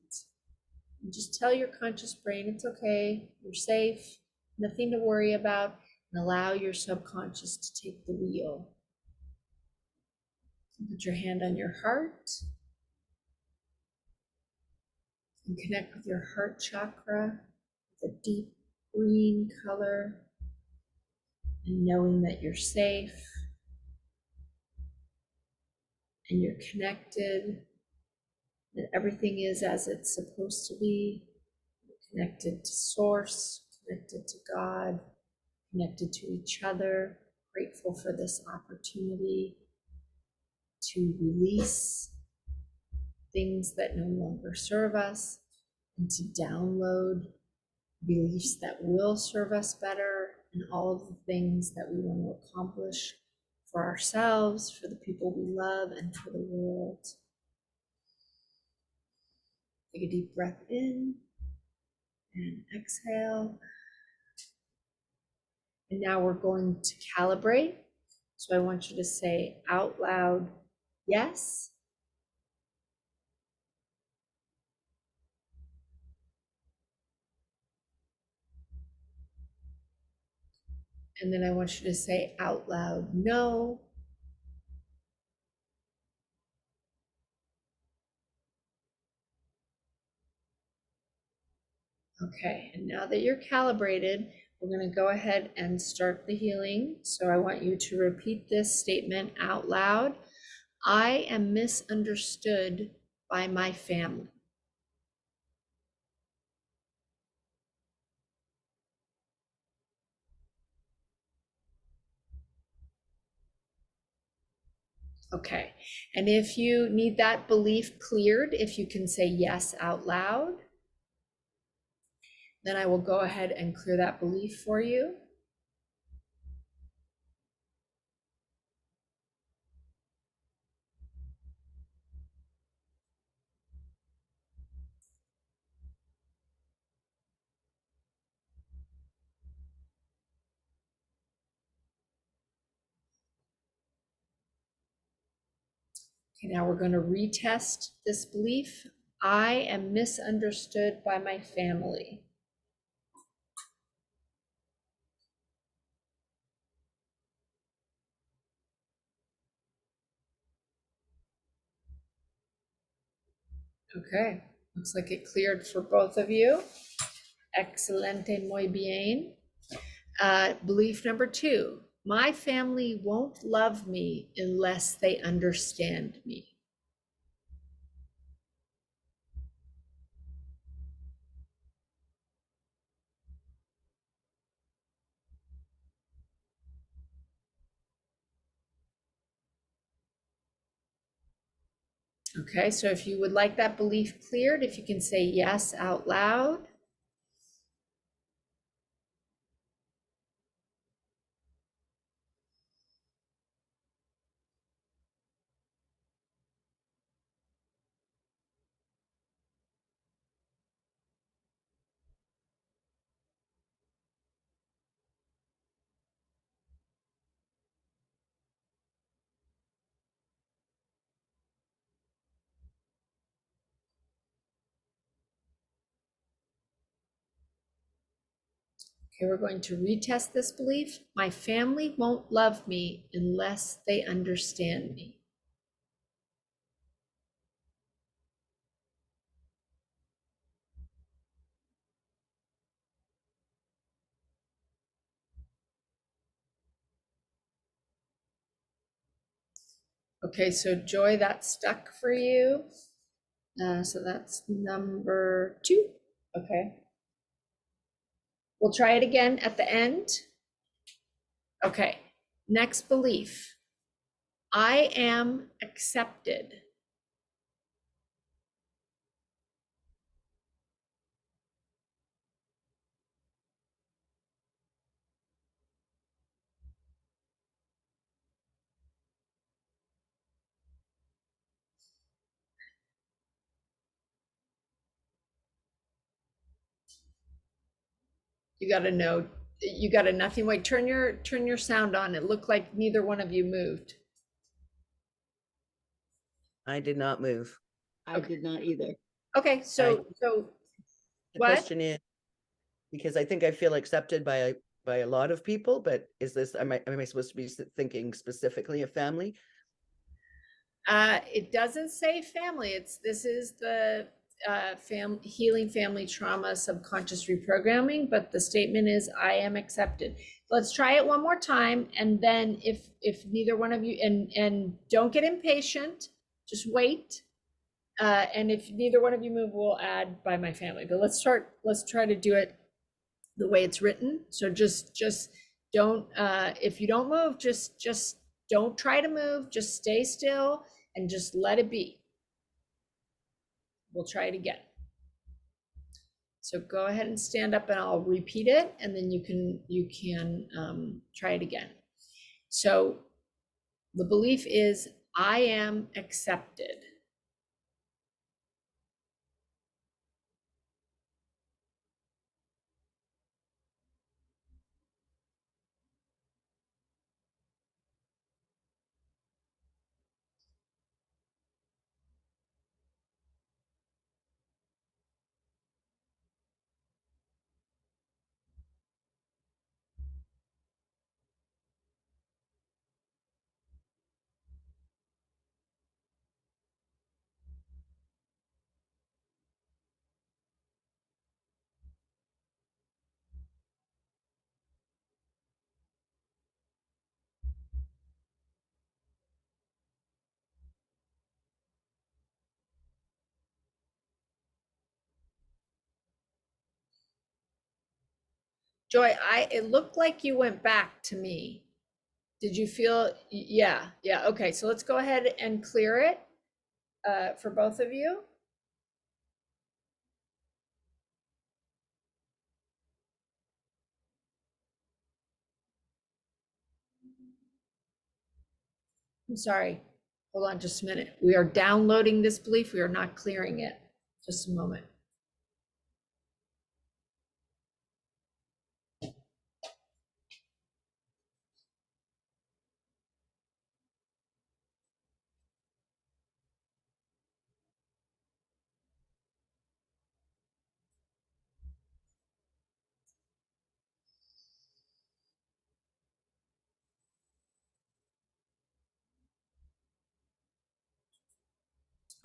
And just tell your conscious brain it's okay, you're safe, nothing to worry about, and allow your subconscious to take the wheel. Put your hand on your heart and connect with your heart chakra, the deep green color, and knowing that you're safe and you're connected, that everything is as it's supposed to be, connected to Source, connected to God, connected to each other, grateful for this opportunity to release things that no longer serve us and to download beliefs that will serve us better and all of the things that we want to accomplish for ourselves, for the people we love, and for the world. Take a deep breath in and exhale. And now we're going to calibrate. So I want you to say out loud, yes. And then I want you to say out loud, no. Okay, and now that you're calibrated, we're going to go ahead and start the healing. So I want you to repeat this statement out loud. I am misunderstood by my family. Okay, and if you need that belief cleared, if you can say yes out loud, then I will go ahead and clear that belief for you. Okay, now we're going to retest this belief. I am misunderstood by my family. Okay, looks like it cleared for both of you. Excelente, muy bien. Belief number 2, my family won't love me unless they understand me. Okay, so if you would like that belief cleared, if you can say yes out loud. Okay, we're going to retest this belief. My family won't love me unless they understand me. Okay, so Joy, that stuck for you. So that's number 2. Okay. We'll try it again at the end. Okay, next belief. I am accepted. You got to know, you got to nothing. Wait, turn your sound on. It looked like neither one of you moved. I did not move. I did not either. Okay, so The what? question is, because I think I feel accepted by a lot of people, but is this, am I supposed to be thinking specifically of family? It doesn't say family. This is the healing family trauma subconscious reprogramming, but the statement is I am accepted. Let's try it one more time, and then if neither one of you, and don't get impatient, just wait. And if neither one of you move, we'll add by my family. But let's try to do it the way it's written. So just don't, if you don't move, just don't try to move, just stay still and just let it be. We'll try it again. So go ahead and stand up and I'll repeat it, and then you can try it again. So the belief is I am accepted. Joy, it looked like you went back to me. Did you feel, yeah, okay, so let's go ahead and clear it for both of you. I'm sorry, hold on just a minute. We are downloading this belief, we are not clearing it. Just a moment.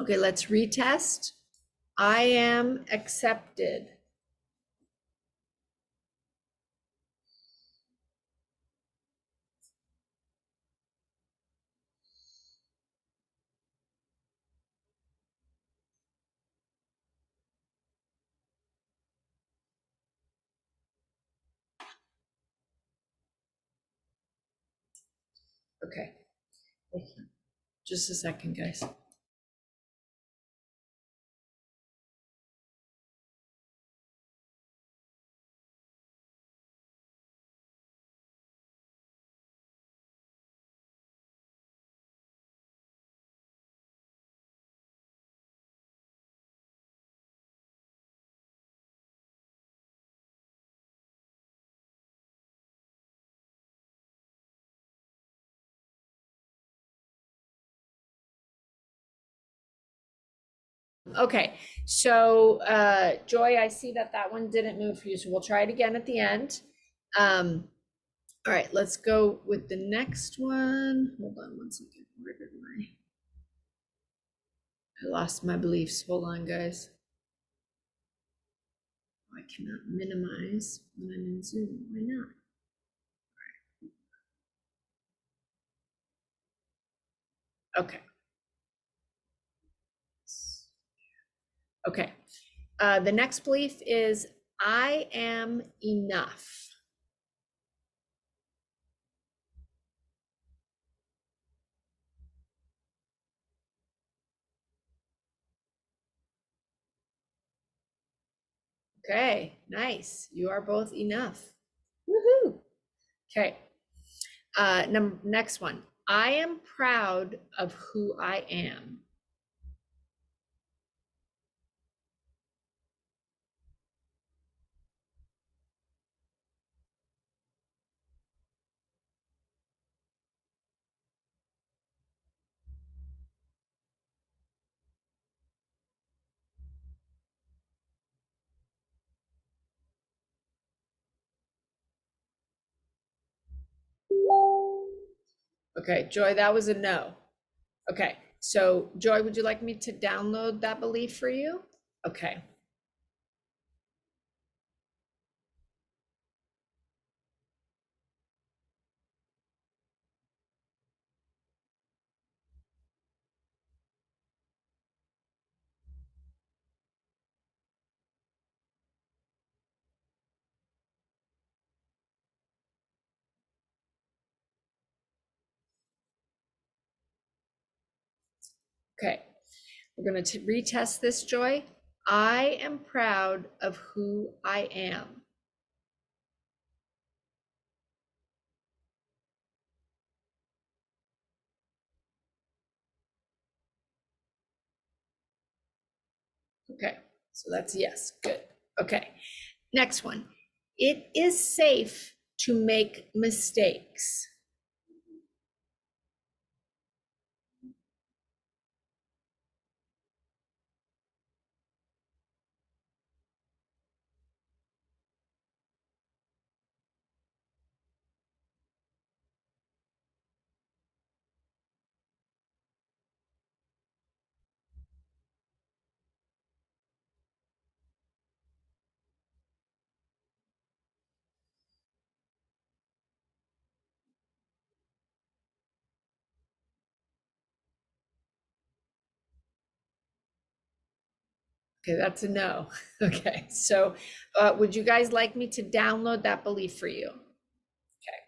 Okay, let's retest. I am accepted. Okay, just a second, guys. Okay, so Joy, I see that one didn't move for you, so we'll try it again at the end. All right, let's go with the next one. Hold on one second. Where did I lost my beliefs. Hold on, guys. I cannot minimize when I'm in Zoom. Why not? Okay. Okay. The next belief is I am enough. Okay, nice. You are both enough. Woohoo. Okay. Next one. I am proud of who I am. Okay, Joy, that was a no. Okay, so Joy, would you like me to download that belief for you? Okay. Okay, we're going to retest this, Joy. I am proud of who I am. Okay, so that's yes, good. Okay, next one. It is safe to make mistakes. Okay, that's a no. Okay, so would you guys like me to download that belief for you? Okay.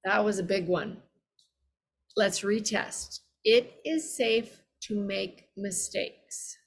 That was a big one. Let's retest. It is safe to make mistakes.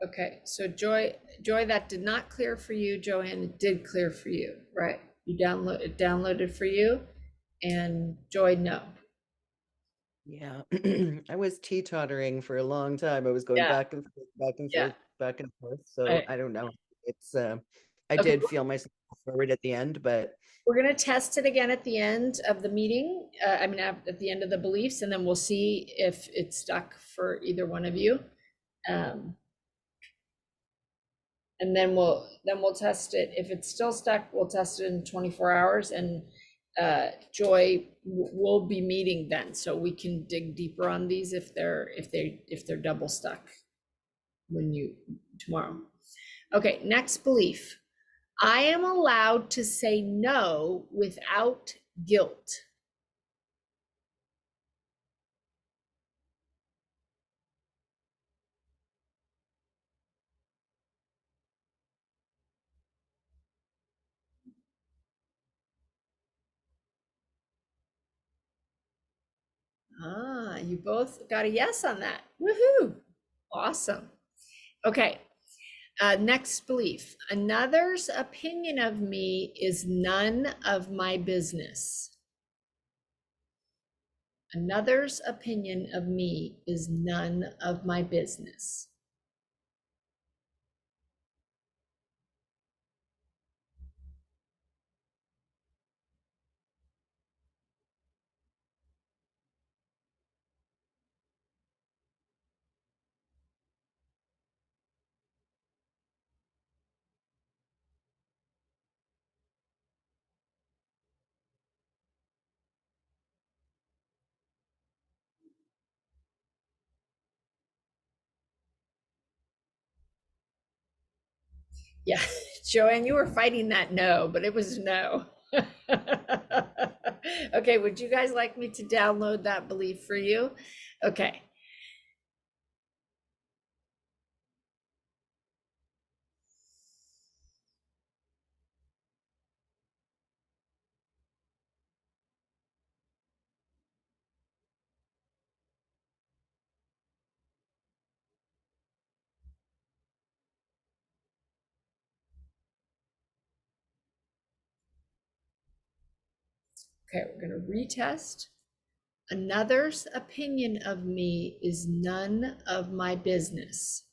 Okay, so Joy, that did not clear for you. Joanne, it did clear for you, right? It downloaded for you, and Joy, no. Yeah, I was teetottering for a long time. I was going Yeah, back and forth, back and yeah. forth, back and forth. So Right. I don't know. It's I Okay, did feel myself forward at the end, but we're gonna test it again at the end of the meeting. I mean, at the end of the beliefs, and then we'll see if it's stuck for either one of you. And then we'll test it. If it's still stuck, we'll test it in 24 hours. And Joy will be meeting then, so we can dig deeper on these if they're double stuck tomorrow. Okay, next belief. I am allowed to say no without guilt. Ah, you both got a yes on that. Woohoo! Awesome. Okay. Next belief. Another's opinion of me is none of my business. Another's opinion of me is none of my business. Yeah, Joanne, you were fighting that no, but it was no. Okay, would you guys like me to download that belief for you? Okay. Okay, we're gonna retest. Another's opinion of me is none of my business.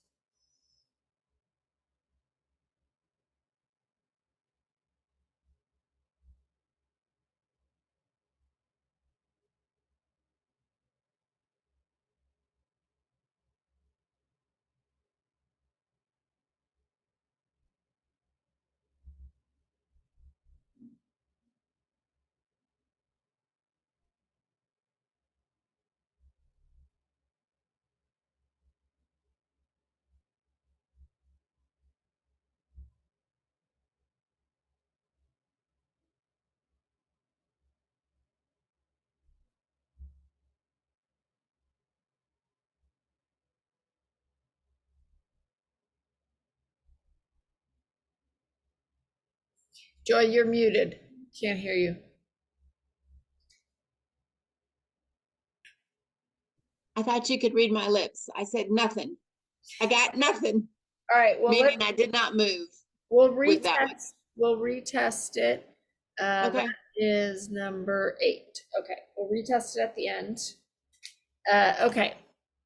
Joy, you're muted. Can't hear you. I thought you could read my lips. I said nothing. I got nothing, All right, well, meaning I did not move we'll with that one. retest it. That Okay. is number 8. Okay, we'll retest it at the end. Okay,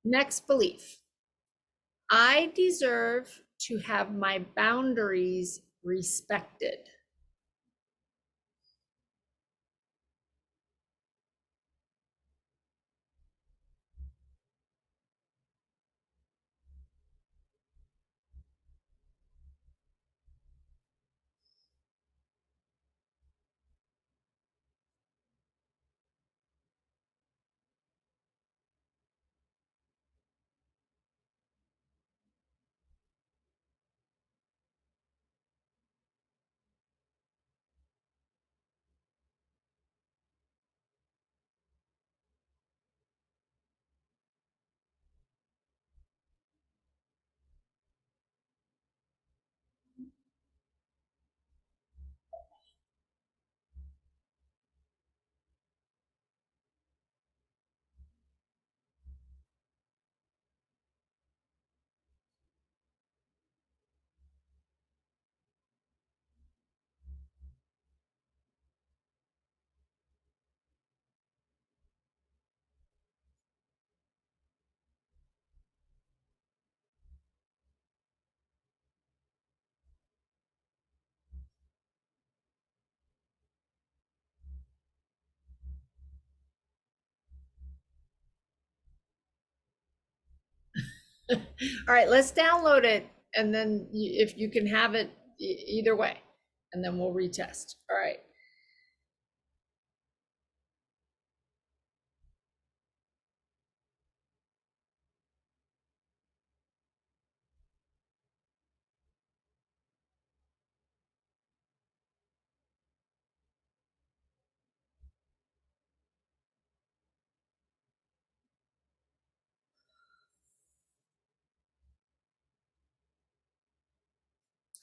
next belief. I deserve to have my boundaries respected. All right, let's download it, and then if you can have it either way, and then we'll retest. All right.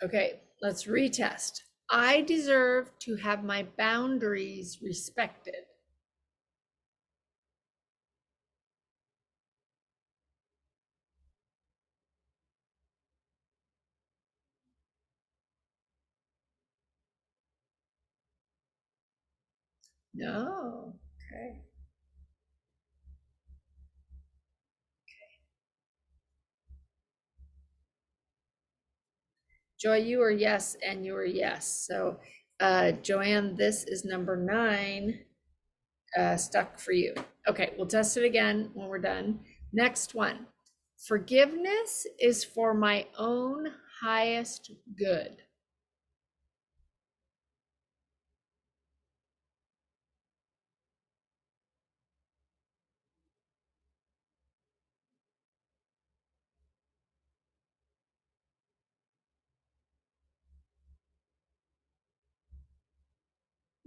Okay, let's retest. I deserve to have my boundaries respected. No. Okay. Joy, you are yes, and you are yes. So, Joanne, this is number 9, stuck for you. Okay, we'll test it again when we're done. Next one. Forgiveness is for my own highest good.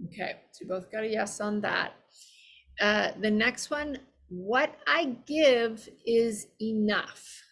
Okay, so you both got a yes on that. The next one, what I give is enough.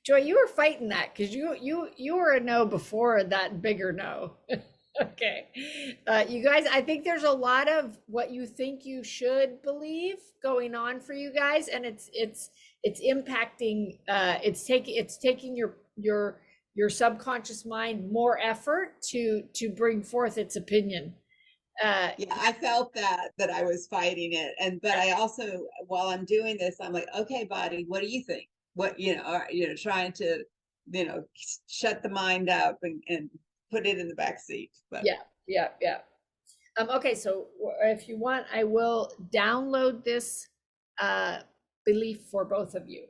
Joy, you were fighting that because you were a no before that bigger no. Okay. You guys, I think there's a lot of what you think you should believe going on for you guys, and it's impacting, it's taking your subconscious mind more effort to bring forth its opinion. Yeah, I felt that I was fighting it. But I also, while I'm doing this, I'm like, okay, body, what do you think? What, trying to, shut the mind up and put it in the back seat. But Yeah. Okay, so if you want, I will download this belief for both of you.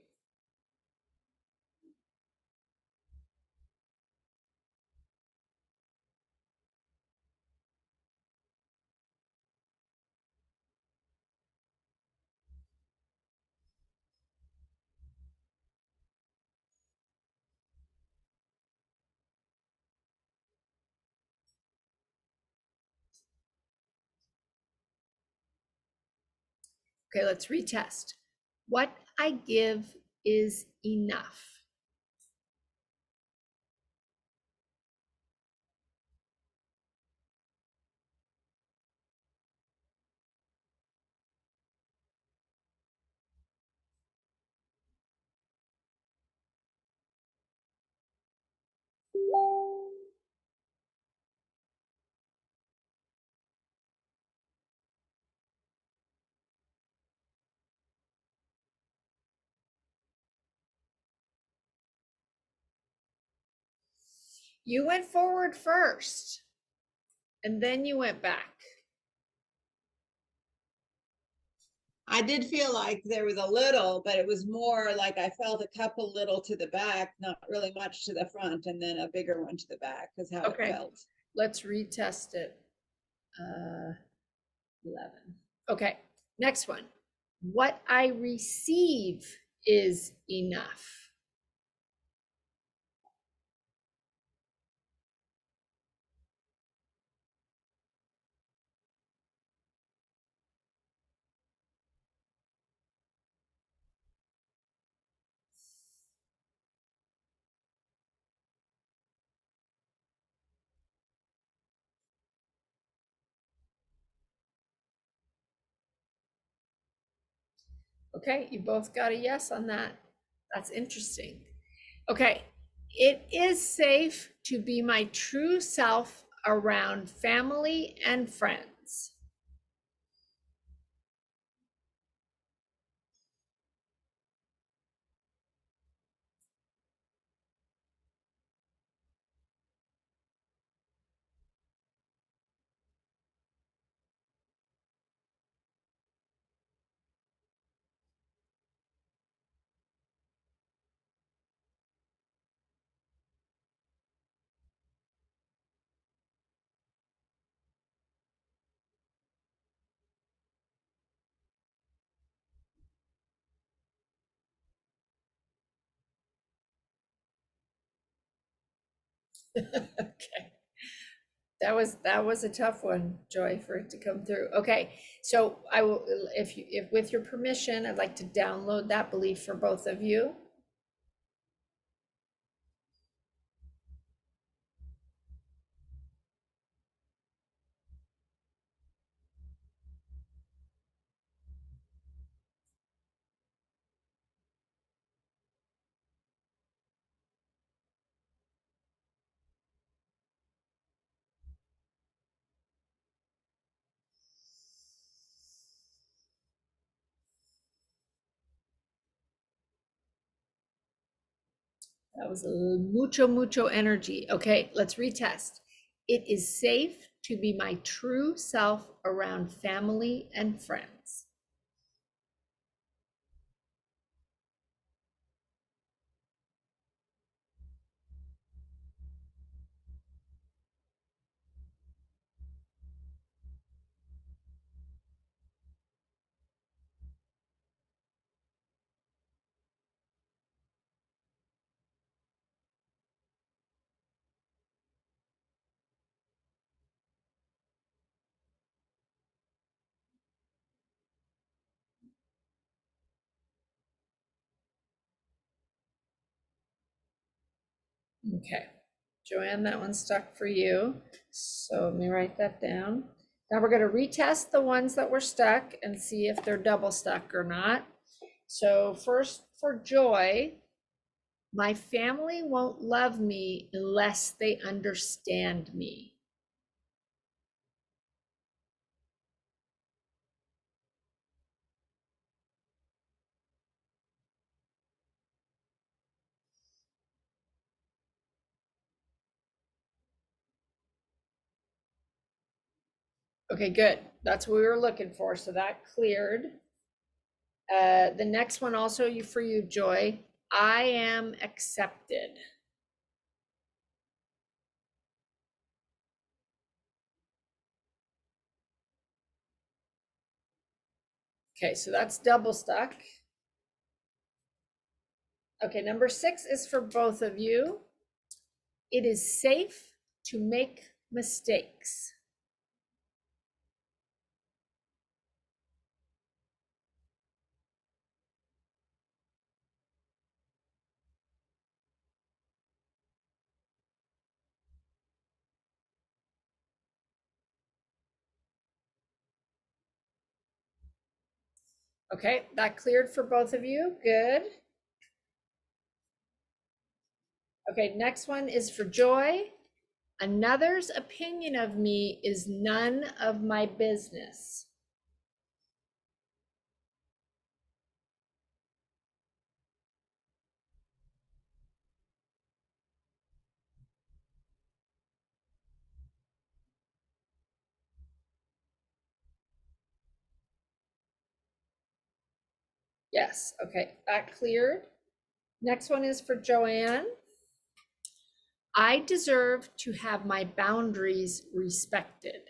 Okay, let's retest. What I give is enough. You went forward first, and then you went back. I did feel like there was a little, but it was more like I felt a couple little to the back, not really much to the front, and then a bigger one to the back is how Okay. it felt. Let's retest it. 11. Okay, next one. What I receive is enough. Okay, you both got a yes on that. That's interesting. Okay, it is safe to be my true self around family and friends. Okay. That was a tough one, Joy, for it to come through. Okay, so I will, if with your permission, I'd like to download that belief for both of you. That was mucho energy. Okay, let's retest. It is safe to be my true self around family and friends. Okay, Joanne, that one stuck for you. So let me write that down. Now we're gonna retest the ones that were stuck and see if they're double stuck or not. So first for Joy, my family won't love me unless they understand me. Okay, good. That's what we were looking for. So that cleared. The next one also for you, Joy. I am accepted. Okay, so that's double stuck. Okay, number 6 is for both of you. It is safe to make mistakes. Okay, that cleared for both of you. Good. Okay, next one is for Joy. Another's opinion of me is none of my business. Yes, okay, that cleared. Next one is for Joanne. I deserve to have my boundaries respected.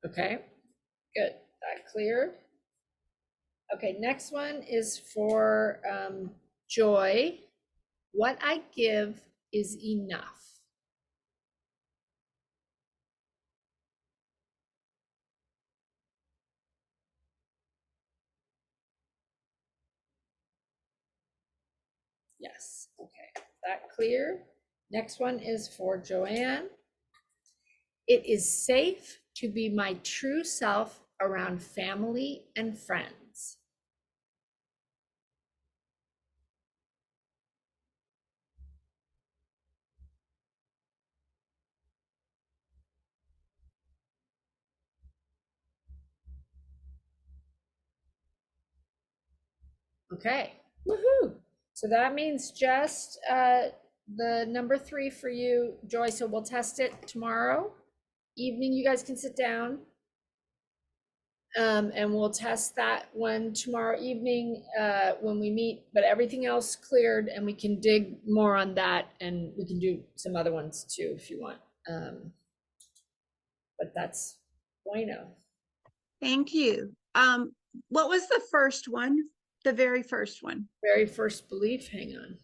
Okay, good, that cleared. Okay, next one is for Joy. What I give is enough. Yes, okay, that cleared. Next one is for Joanne. It is safe to be my true self around family and friends. Okay, woohoo. So that means just the number 3 for you, Joy. So we'll test it tomorrow evening. You guys can sit down. And we'll test that one tomorrow evening when we meet, but everything else cleared, and we can dig more on that, and we can do some other ones too if you want. But that's bueno. Thank you. What was the first one? The very first one? Very first belief, hang on.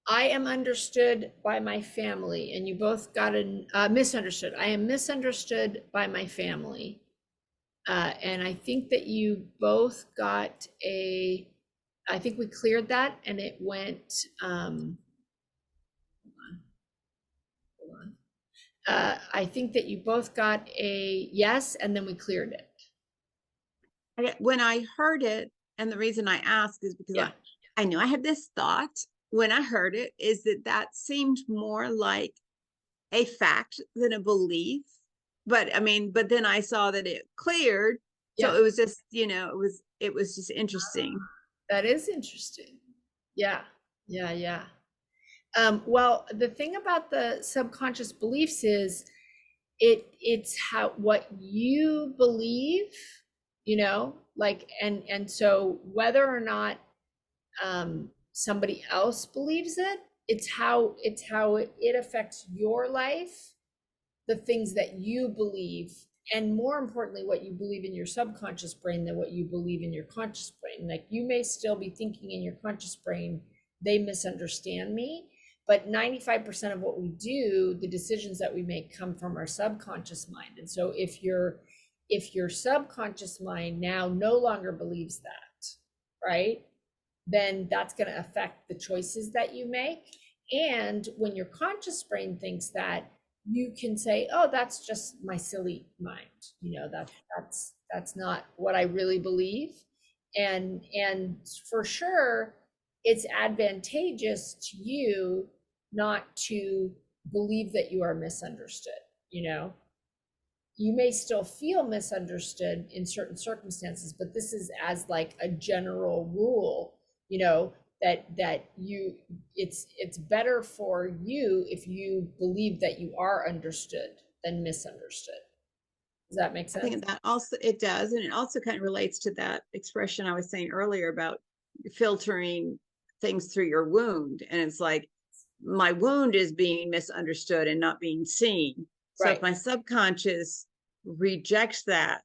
I am understood by my family, and you both got a misunderstood. I am misunderstood by my family. And I think that you both got I think we cleared that, and it went, hold on. I think that you both got a yes, and then we cleared it. When I heard it, and the reason I asked is because Yeah. I knew I had this thought when I heard it, is that seemed more like a fact than a belief. But I mean, but then I saw that it cleared. So Yeah. it was just, it was just interesting. That is interesting. Yeah, yeah. Well, the thing about the subconscious beliefs is it's what you believe, like, and so whether or not somebody else believes it, it's how it affects your life, the things that you believe and more importantly, what you believe in your subconscious brain than what you believe in your conscious brain. Like you may still be thinking in your conscious brain, they misunderstand me, but 95% of what we do, the decisions that we make come from our subconscious mind. And so if your subconscious mind now no longer believes that, right, then that's going to affect the choices that you make. And when your conscious brain thinks that, you can say, oh, that's just my silly mind, you know, that's not what I really believe. And for sure it's advantageous to you not to believe that you are misunderstood. You know, you may still feel misunderstood in certain circumstances, but this is as like a general rule, you know, that you, it's better for you if you believe that you are understood than misunderstood. Does that make I sense? think that also, it does. And it also kind of relates to that expression I was saying earlier about filtering things through your wound. And it's like, my wound is being misunderstood and not being seen. So if Right. my subconscious rejects that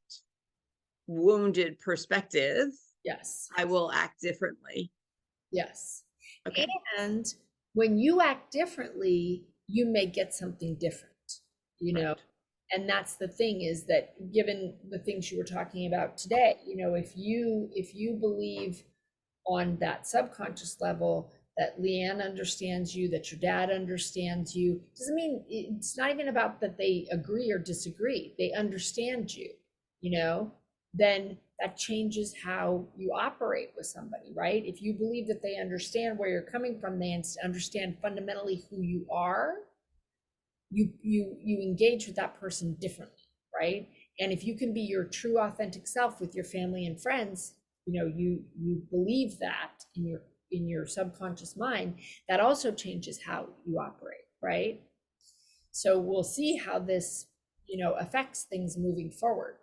wounded perspective, Yes. I will act differently. Yes. Okay. And when you act differently, you may get something different, you know. Right. And that's the thing, is that given the things you were talking about today, you know, if you believe on that subconscious level that Leanne understands you, that your dad understands you, doesn't mean, it's not even about that they agree or disagree. They understand you, you know, then that changes how you operate with somebody, right? If you believe that they understand where you're coming from, they understand fundamentally who you are, you engage with that person differently, right? And if you can be your true authentic self with your family and friends, you know, you believe that in your subconscious mind, that also changes how you operate, right? So we'll see how this, you know, affects things moving forward.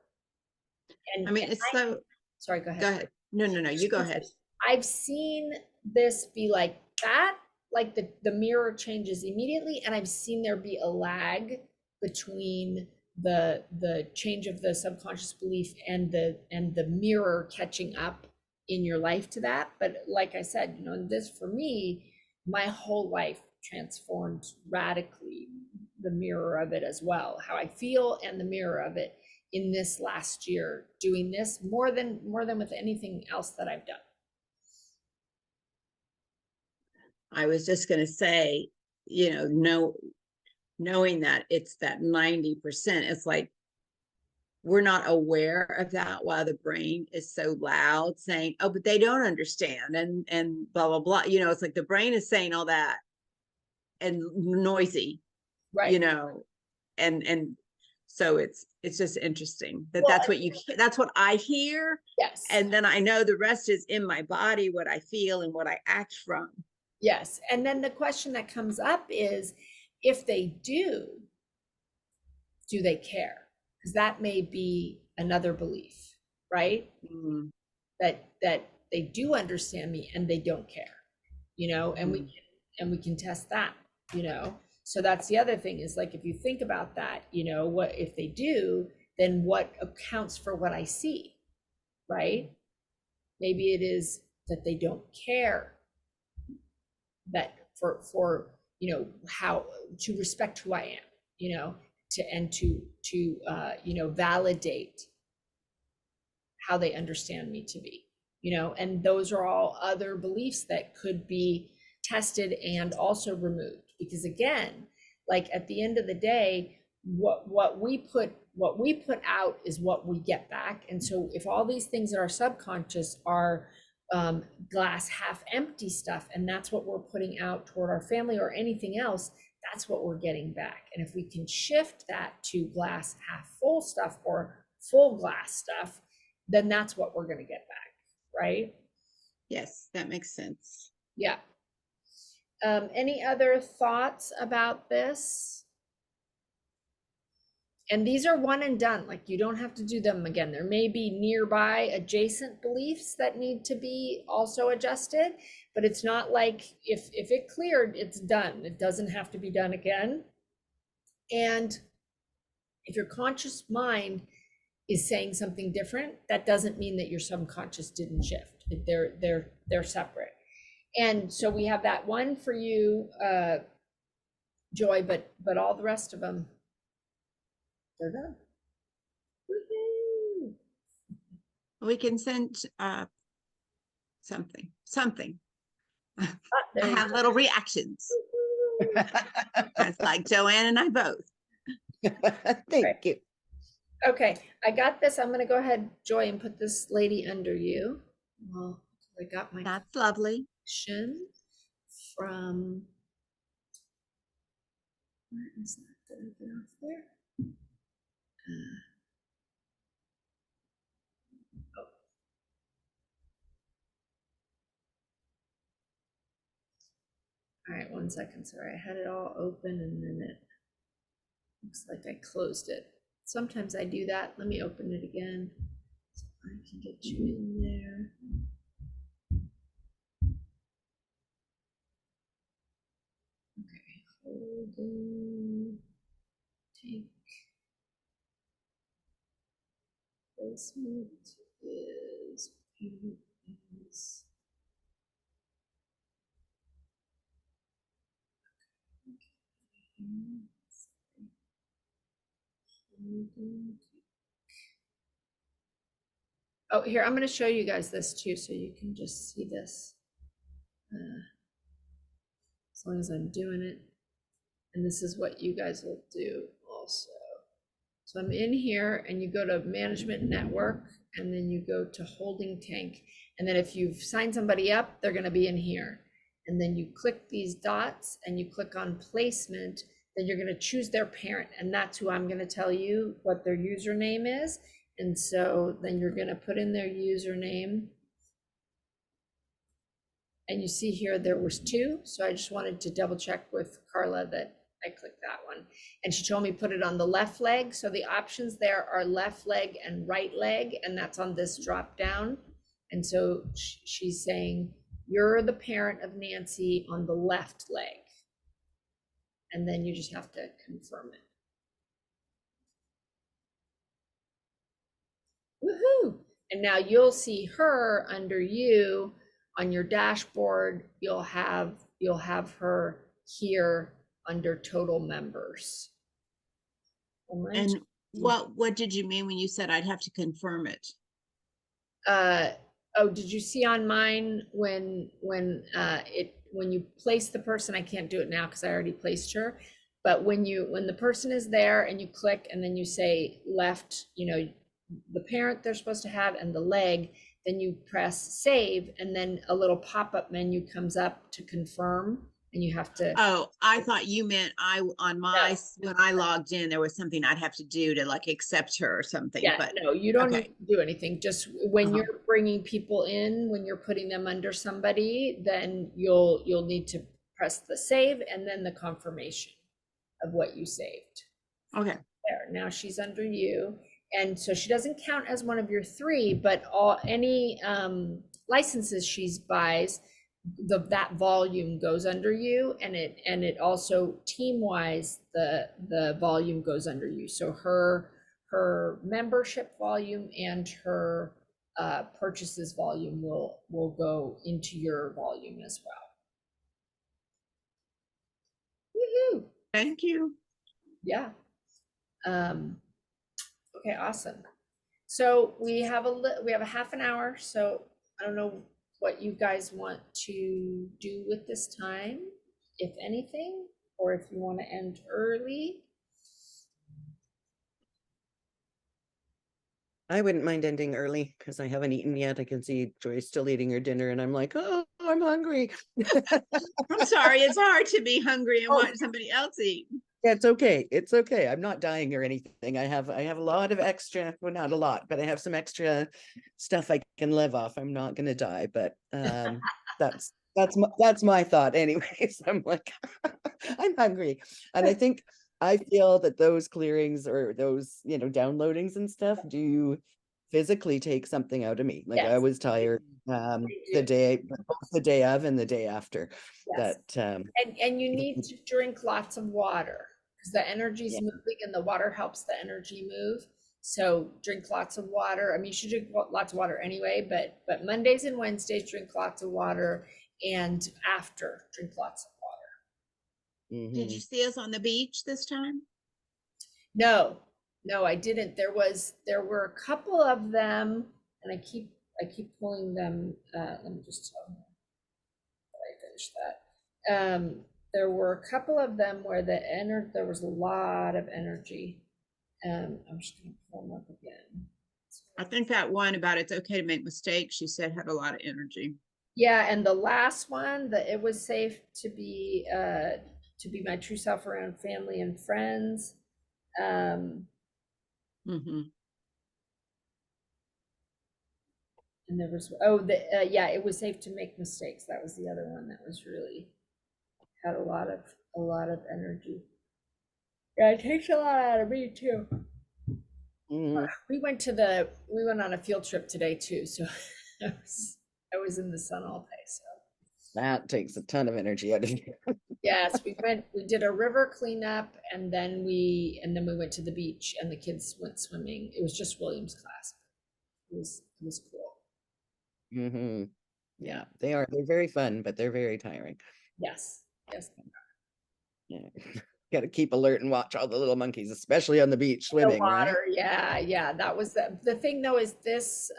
And I mean, it's so, sorry, go ahead. go ahead. No, you go ahead. I've seen this be like that, like the mirror changes immediately, and I've seen there be a lag between the change of the subconscious belief and the mirror catching up in your life to that. But like I said, you know, this for me, my whole life transformed radically, the mirror of it as well, how I feel and the mirror of it in this last year, doing this more than with anything else that I've done. I was just going to say, you know, knowing that it's that 90%, it's like we're not aware of that while the brain is so loud saying, oh, but they don't understand and blah, blah, blah. You know, it's like the brain is saying all that and noisy, Right. you know, and so it's just interesting that Well, that's what I hear. Yes. And then I know the rest is in my body, what I feel and what I act from. Yes. And then the question that comes up is, if they do they care? Because that may be another belief, right? Mm. That they do understand me and they don't care, you know, and we can test that, you know. So that's the other thing, is like, if you think about that, you know, what if they do, then what accounts for what I see, right? Maybe it is that they don't care, that for you know, how to respect who I am, you know, to you know, validate how they understand me to be, you know. And those are all other beliefs that could be tested and also removed, because again, like at the end of the day, what we put out is what we get back. And so if all these things in our subconscious are glass half empty stuff, and that's what we're putting out toward our family or anything else, that's what we're getting back. And if we can shift that to glass half full stuff or full glass stuff, then that's what we're going to get back, right? Yes, that makes sense. Yeah. Any other thoughts about this? And these are one and done, like you don't have to do them again. There may be nearby adjacent beliefs that need to be also adjusted, but it's not like if it cleared, it's done. It doesn't have to be done again. And If your conscious mind is saying something different, that doesn't mean that your subconscious didn't shift. They're separate. And so we have that one for you, Joy, but all the rest of them, they're done. Woohoo! We can send something. I There you have little reactions. That's like Joanne and I both. Thank you. Okay, I got this. I'm gonna go ahead, Joy, and put this lady under you. Well, I got my That's lovely. question from, where is that? Did I get off there? Oh. All right, 1 second. Sorry, I had it all open and then it looks like I closed it. Sometimes I do that. Let me open it again so I can get you in there. Okay, holding, take, placement is, payment is. Oh, here, I'm going to show you guys this too, so you can just see this. As long as I'm doing it. And this is what you guys will do also. So I'm in here and you go to Management Network and then you go to Holding Tank. And then if you've signed somebody up, they're going to be in here. And then you click these dots and you click on Placement, then you're going to choose their parent. And that's who I'm going to tell you what their username is. And so then you're going to put in their username. And you see here there was 2. So I just wanted to double check with Carla that I clicked that one. And she told me put it on the left leg. So the options there are left leg and right leg. And that's on this drop down. And so she's saying, you're the parent of Nancy on the left leg. And then you just have to confirm it. Woohoo! And now you'll see her under you on your dashboard. You'll have her here under total members. And what did you mean when you said I'd have to confirm it? Oh, did you see on mine when you place the person? I can't do it now because I already placed her. But when the person is there and you click and then you say left, the parent they're supposed to have and the leg, then you press save and then a little pop-up menu comes up to confirm and you have to. Oh, I thought you meant when I logged in, there was something I'd have to do to like accept her or something. Yeah, but no, you don't okay. need to do anything. Just when you're bringing people in, when you're putting them under somebody, then you'll need to press the save and then the confirmation of what you saved. Okay. There, now she's under you. And so she doesn't count as one of your 3, but any licenses she buys, that volume goes under you, and it also team-wise the volume goes under you. So her membership volume and her purchases volume will go into your volume as well. Woohoo! Thank you. Yeah. Okay, awesome. So we have a half an hour. So I don't know what you guys want to do with this time, if anything, or if you want to end early. I wouldn't mind ending early because I haven't eaten yet. I can see Joy's still eating her dinner and I'm like, oh, I'm hungry. I'm sorry. It's hard to be hungry and watch somebody else eat. Yeah, it's okay. It's okay. I'm not dying or anything. I have a lot of extra, well, not a lot, but I have some extra stuff I can live off. I'm not gonna die, but that's my thought anyways. I'm like, I'm hungry. And I feel that those clearings or those, downloadings and stuff do physically take something out of me. Like I Yes. was tired both the day of and the day after. Yes. That And you need to drink lots of water. because the energy's Yeah. moving and the water helps the energy move. So drink lots of water. I mean, you should drink lots of water anyway, but Mondays and Wednesdays, drink lots of water, and after, drink lots of water. Did you Mhm. see us on the beach this time? No, no, I didn't. There were a couple of them, and I keep pulling them. Let me just tell you that I finished that. There were a couple of them where there was a lot of energy. I'm just gonna pull them up again. I think that one about it's okay to make mistakes, she said had a lot of energy. Yeah, and the last one, that it was safe to be my true self around family and friends. Hmm. And there was, yeah, it was safe to make mistakes. That was the other one that was really had a lot of energy. Yeah, it takes a lot out of me too. Mhm. We went on a field trip today too, so I was in the sun all day. So That takes a ton of energy out of you. yes, we did a river cleanup, and then we went to the beach, and the kids went swimming. It was just William's class. It was cool. Mhm. Yeah, they're very fun, but they're very tiring. Yes, yes. Yeah. Got to keep alert and watch all the little monkeys, especially on the beach The swimming, right? water, yeah. That was the thing though, is this,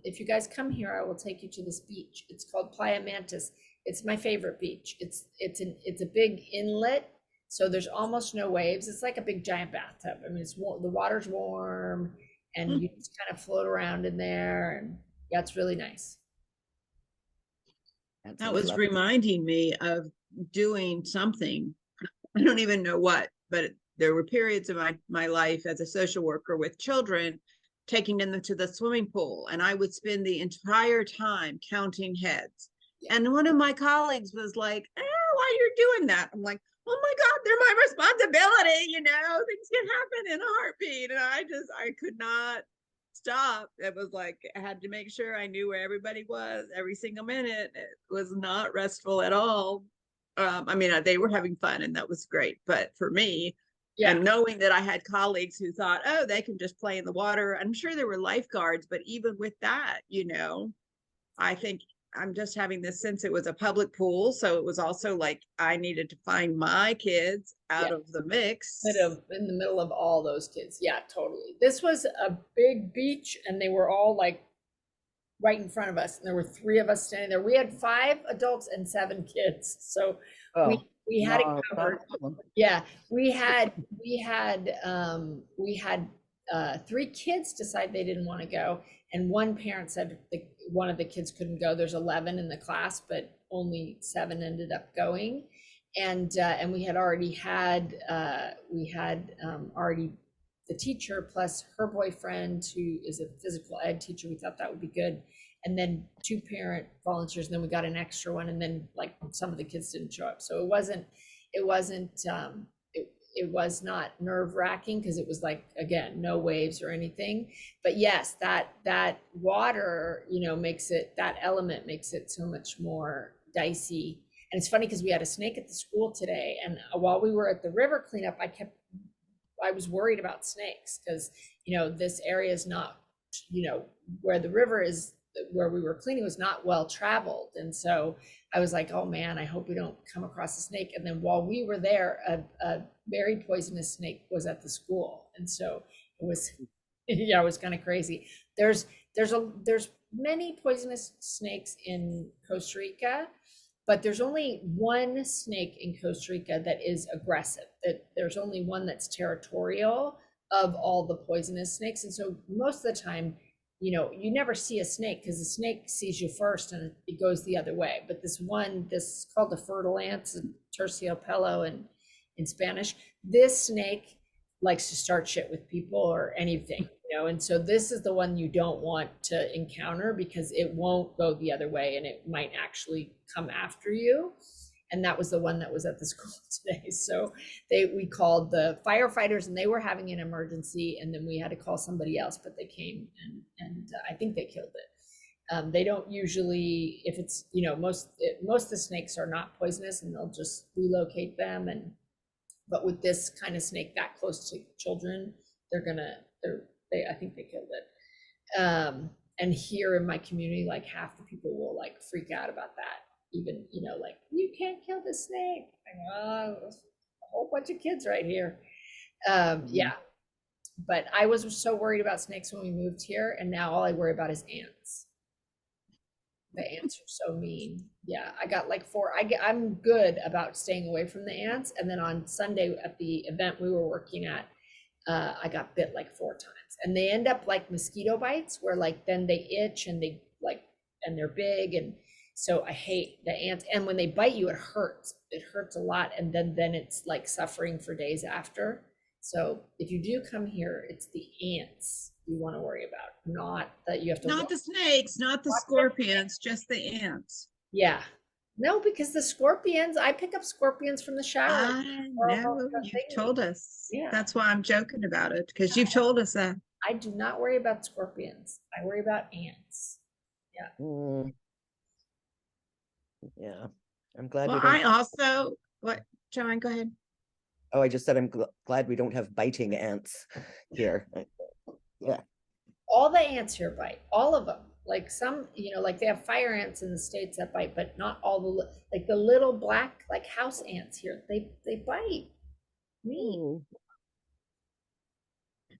if you guys come here, I will take you to this beach. It's called Playa Mantis. It's my favorite beach. It's a big inlet, so there's almost no waves. It's like a big giant bathtub. I mean, the water's warm, and you just kind of float around in there, and yeah, it's really nice. That That sounds was lovely. reminding me of doing something. I don't even know what, but there were periods of my life as a social worker with children, taking them to the swimming pool, and I would spend the entire time counting heads. And one of my colleagues was like, why you're doing that? I'm like, oh my God, they're my responsibility. Things can happen in a heartbeat. And I could not stop. It was like, I had to make sure I knew where everybody was every single minute. It was not restful at all. I mean, they were having fun and that was great. But for me, Yeah, and knowing that I had colleagues who thought, oh, they can just play in the water. I'm sure there were lifeguards, but even with that, I think I'm just having this sense it was a public pool. So it was also like I needed to find my kids out Yeah. of the mix. in the middle of all those kids. Yeah, totally. This was a big beach, and they were all like right in front of us, and there were 3 of us standing there. We had 5 adults and 7 kids, so Oh, we had it no, not a covered. problem. Yeah, we had 3 kids decide they didn't want to go, and one parent said one of the kids couldn't go. There's 11 in the class, but only 7 ended up going. And we had already already the teacher plus her boyfriend, who is a physical ed teacher. We thought that would be good. And then 2 parent volunteers, and then we got an extra one, and then like some of the kids didn't show up. So it was not nerve wracking, because it was like, again, no waves or anything. But yes, that water, that element makes it so much more dicey. And it's funny because we had a snake at the school today, and while we were at the river cleanup, I was worried about snakes, because this area is not, where the river is, where we were cleaning, was not well traveled. And so I was like, oh man, I hope we don't come across a snake. And then while we were there, a very poisonous snake was at the school. And so it was, yeah, it was kind of crazy. There's many poisonous snakes in Costa Rica, but there's only one snake in Costa Rica that is aggressive. That there's only one that's territorial of all the poisonous snakes. And so most of the time, you never see a snake, because the snake sees you first and it goes the other way. But this is called the fertile ants, terciopelo in Spanish. This snake likes to start shit with people or anything, and so this is the one you don't want to encounter, because it won't go the other way and it might actually come after you. And that was the one that was at the school today. So we called the firefighters, and they were having an emergency, and then we had to call somebody else, but they came, and I think they killed it. They don't usually, if it's, most of the snakes are not poisonous, and they'll just relocate them. And But with this kind of snake that close to children, I think they killed it. And here in my community, like half the people will like freak out about that. Even, like, you can't kill the snake. There's a whole bunch of kids right here. Yeah. But I was so worried about snakes when we moved here, and now all I worry about is ants. The ants are so mean. Yeah, I got like 4. I'm good about staying away from the ants. And then on Sunday at the event we were working at, I got bit like 4 times. And they end up like mosquito bites, where like then they itch and they like, and they're big. And so I hate the ants. And when they bite you, it hurts. It hurts a lot. And then it's like suffering for days after. So if you do come here, it's the ants you want to worry about, not that you have to. Not the snakes, not the scorpions, just the ants. Yeah. No, because the scorpions, I pick up scorpions from the shower. I know, you've told us. Yeah. That's why I'm joking about it, because you've told us that. I do not worry about scorpions. I worry about ants. Mm. Yeah, I'm glad we Well, don't. I also, what, Joanne, go ahead. Oh, I just said I'm glad we don't have biting ants here. Yeah. All the ants here bite, all of them. Like some, like they have fire ants in the States that bite, but not all like the little black, like house ants here, they bite me. Mm.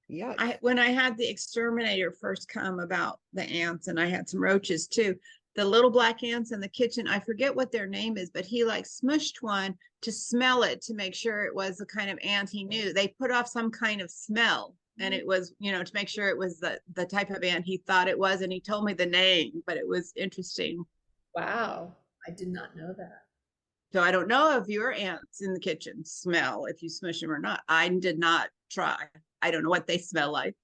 Yeah. When I had the exterminator first come about the ants, and I had some roaches too, the little black ants in the kitchen, I forget what their name is, but he like smushed one to smell it to make sure it was the kind of ant he knew. They put off some kind of smell, and it was, to make sure it was the type of ant he thought it was. And he told me the name, but it was interesting. Wow. I did not know that. So I don't know if your ants in the kitchen smell, if you smush them or not. I did not try. I don't know what they smell like.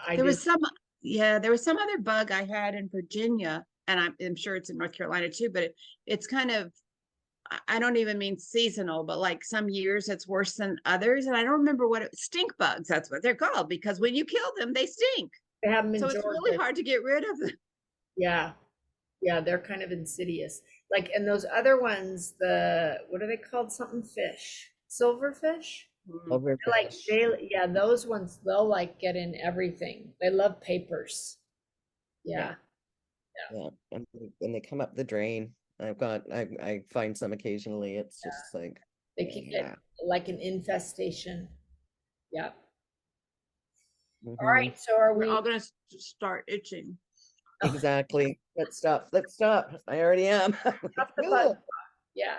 There was some other bug I had in Virginia, and I'm sure it's in North Carolina too, but it's kind of, I don't even mean seasonal, but like some years it's worse than others. And I don't remember stink bugs, that's what they're called, because when you kill them, they stink. They have them in So it's really hard to get rid of them. Yeah. Yeah, they're kind of insidious. Like, and those other ones, what are they called? Something fish, silverfish. Over Like those ones, they'll like get in everything. They love papers. Yeah. Yeah, and when they come up the drain, I find some occasionally. It's just like They can get like an infestation. Yeah. All mhm. right. So are We're we? all gonna start itching. Exactly. Let's stop. I already am. Press the button. Yeah.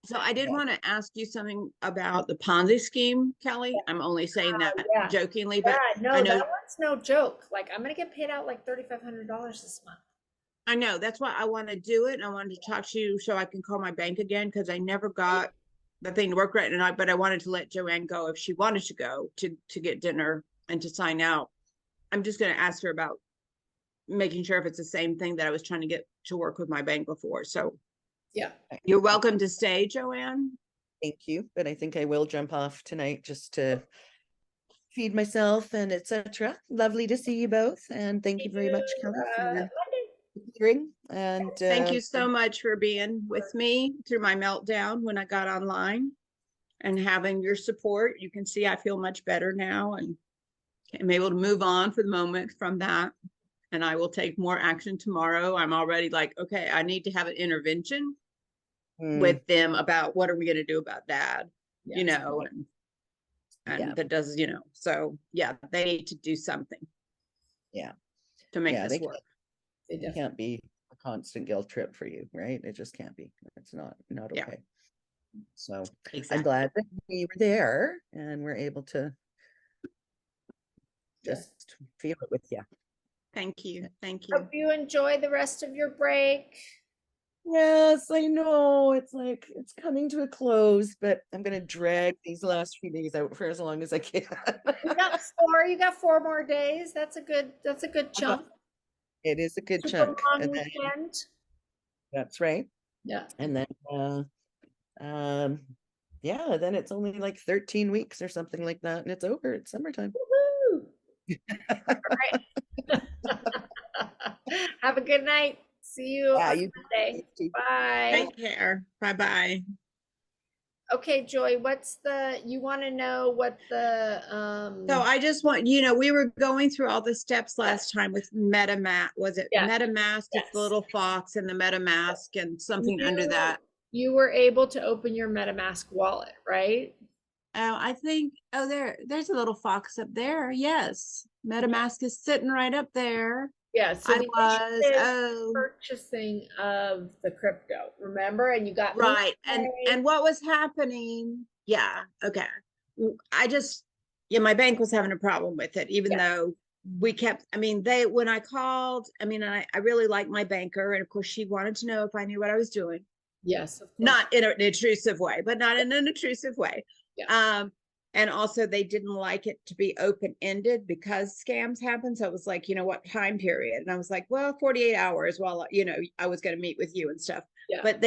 So I did want to ask you something about the Ponzi scheme, Kelly. I'm only saying that yeah. jokingly, but Yeah, no, I know- that one's no joke. Like, I'm gonna get paid out like $3,500 this month. I know that's why I want to do it. And I wanted to talk to you so I can call my bank again, because I never got the thing to work right. But I wanted to let Joanne go if she wanted to go to get dinner and to sign out. I'm just going to ask her about making sure if it's the same thing that I was trying to get to work with my bank before. So Yeah. you're welcome to stay, Joanne. Thank you, but I think I will jump off tonight just to feed myself and etc. Lovely to see you both, and thank you very much, Kelly, for hearing. And Thank you so much for being with me through my meltdown when I got online and having your support. You can see I feel much better now, and I'm able to move on for the moment from that. And I will take more action tomorrow. I'm already like, okay, I need to have an intervention with them about what are we going to do about Dad, and Yeah. that does, so yeah, they need to do something. Yeah. To make Yeah, this they work. It can't be a constant guilt trip for you, right? It just can't be. It's not Yeah. okay. So I'm Exactly. glad that we were there and we're able to just feel it with you. Thank you. Thank you. Hope you enjoy the rest of your break. Yes, I know. It's like it's coming to a close, but I'm gonna drag these last few days out for as long as I can. You got 4 more days. That's a good chunk. It is a good Super chunk. long And then, weekend. that's right. Yeah. And then yeah, then it's only like 13 weeks or something like that, and it's over. It's summertime. Woohoo! All right. Have a good night. See you Yeah, on you Monday. too. Bye. Take care. Bye-bye. Okay, Joy, you want to know what So I just want, we were going through all the steps last time with MetaMask. Was it Yeah. MetaMask? It's the Yes. little fox and the MetaMask and something under You- that. You were able to open your MetaMask wallet, right? I think, there's a little fox up there. Yes. MetaMask is sitting right up there. Yeah, so I the was, issue is oh, purchasing of the crypto, remember? And you got right. And MoonPay. what was happening? Yeah. Okay. My bank was having a problem with it, even Yes. though when I called, I really like my banker. And of course she wanted to know if I knew what I was doing. Yes, of course. Not in an intrusive way, but not in an intrusive way. Yeah. And also they didn't like it to be open-ended because scams happen. So it was like, what time period? And I was like, well, 48 hours while, I was going to meet with you and stuff. Yeah. But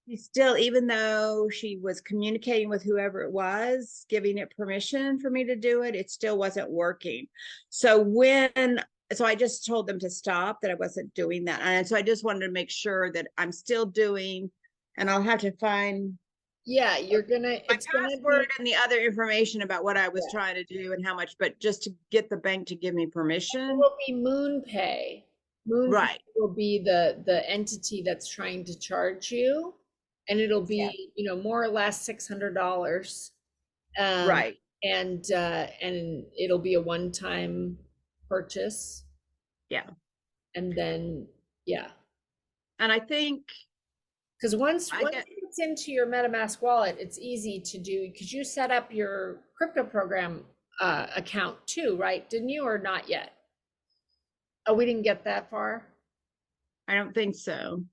she still, even though she was communicating with whoever it was, giving it permission for me to do it, it still wasn't working. So I just told them to stop, that I wasn't doing that. And so I just wanted to make sure that I'm still doing, and I'll have to find Yeah, my password and the other information about what I was trying to do and how much, but just to get the bank to give me It permission. will be MoonPay. MoonPay Right. will be the entity that's trying to charge you, and it'll be, more or less $600. Right. And it'll be a one-time purchase. Yeah. And then, yeah. And I think, Because once I get- it's into your MetaMask wallet, it's easy to do, because you set up your crypto program account too, right? Didn't you, or not yet? Oh, we didn't get that far? I don't think so.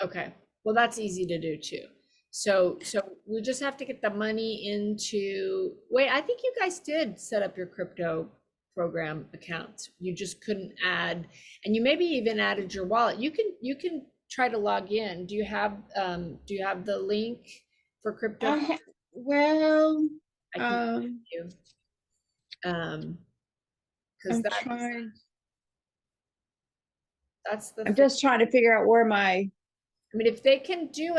Okay, well, that's easy to do too. So we just have to get the money into, wait, I think you guys did set up your crypto program account. You just couldn't add, and you maybe even added your wallet. You can try to log in. Do you have the link for crypto? I can give you. Because I'm just trying to figure out where I mean, if they can do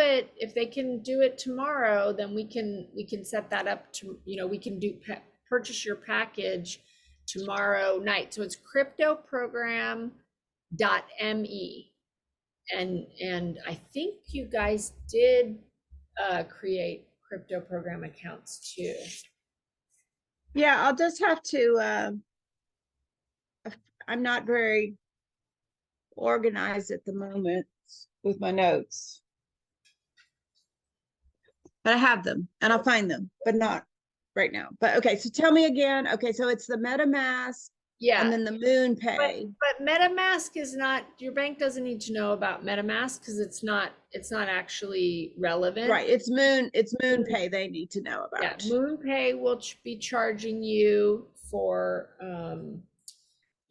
it tomorrow, then we can set that up to, we can purchase your package tomorrow night. So it's cryptoprogram.me. And I think you guys did create crypto program accounts too. Yeah, I'll just have to, I'm not very organized at the moment with my notes. But I have them and I'll find them, but not right now. But okay, so tell me again. Okay, so it's the MetaMask. Yeah. And then the MoonPay. But MetaMask is not, your bank doesn't need to know about MetaMask because it's not actually relevant. Right. It's MoonPay they need to know about. Yeah, MoonPay will be charging you for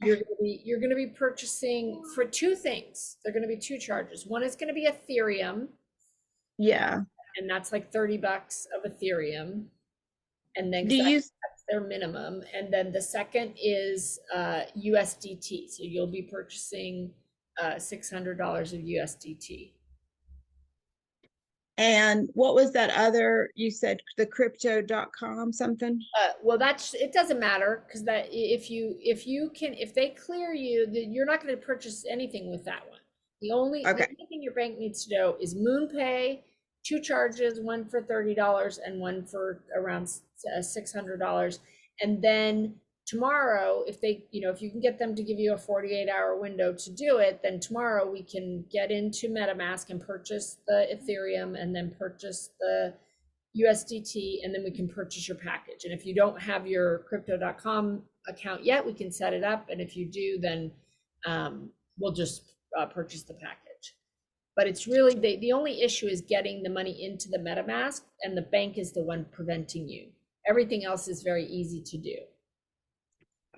you're going to be purchasing for two things. They're going to be two charges. One is going to be Ethereum. Yeah. And that's like $30 of Ethereum. And then that's their minimum. And then the second is USDT. So you'll be purchasing $600 of USDT. And what was that other, you said the crypto.com something? Well, it doesn't matter, because that if they clear you, you're not going to purchase anything with that one. The only thing your bank needs to know is MoonPay, two charges, one for $30 and one for around $600. And then tomorrow, if you can get them to give you a 48-hour window to do it, then tomorrow we can get into MetaMask and purchase the Ethereum and then purchase the USDT, and then we can purchase your package. And if you don't have your crypto.com account yet, we can set it up. And if you do, then we'll just purchase the package. But it's really, the only issue is getting the money into the MetaMask, and the bank is the one preventing you. Everything else is very easy to do.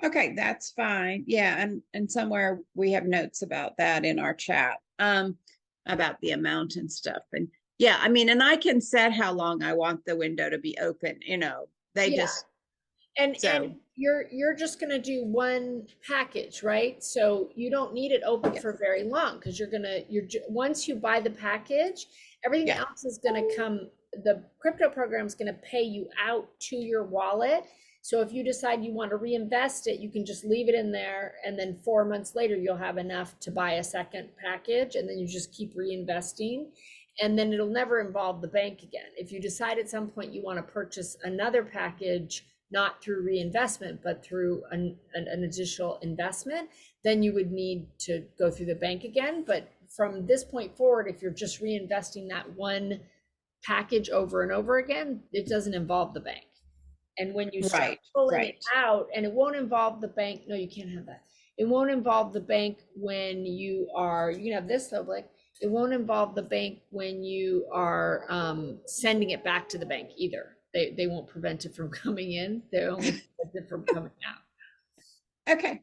Okay, that's fine. Yeah, and somewhere we have notes about that in our chat, about the amount and stuff. And yeah, I mean, and I can set how long I want the window to be open, And you're just gonna do one package, right? So you don't need it open for very long, because once you buy the package, everything else is gonna come the crypto program is going to pay you out to your wallet. So if you decide you want to reinvest it, you can just leave it in there, and then 4 months later you'll have enough to buy a second package, and then you just keep reinvesting, and then it'll never involve the bank again. If you decide at some point you want to purchase another package, not through reinvestment, but through an additional investment, then you would need to go through the bank again. But from this point forward, if you're just reinvesting that one package over and over again, it doesn't involve the bank. And when you start Right, pulling right. it out, and it won't involve the bank, no, you can't have that. It won't involve the bank when you can have this though, like, it won't involve the bank when you are sending it back to the bank either. They won't prevent it from coming in. They only prevent it from coming out. Okay.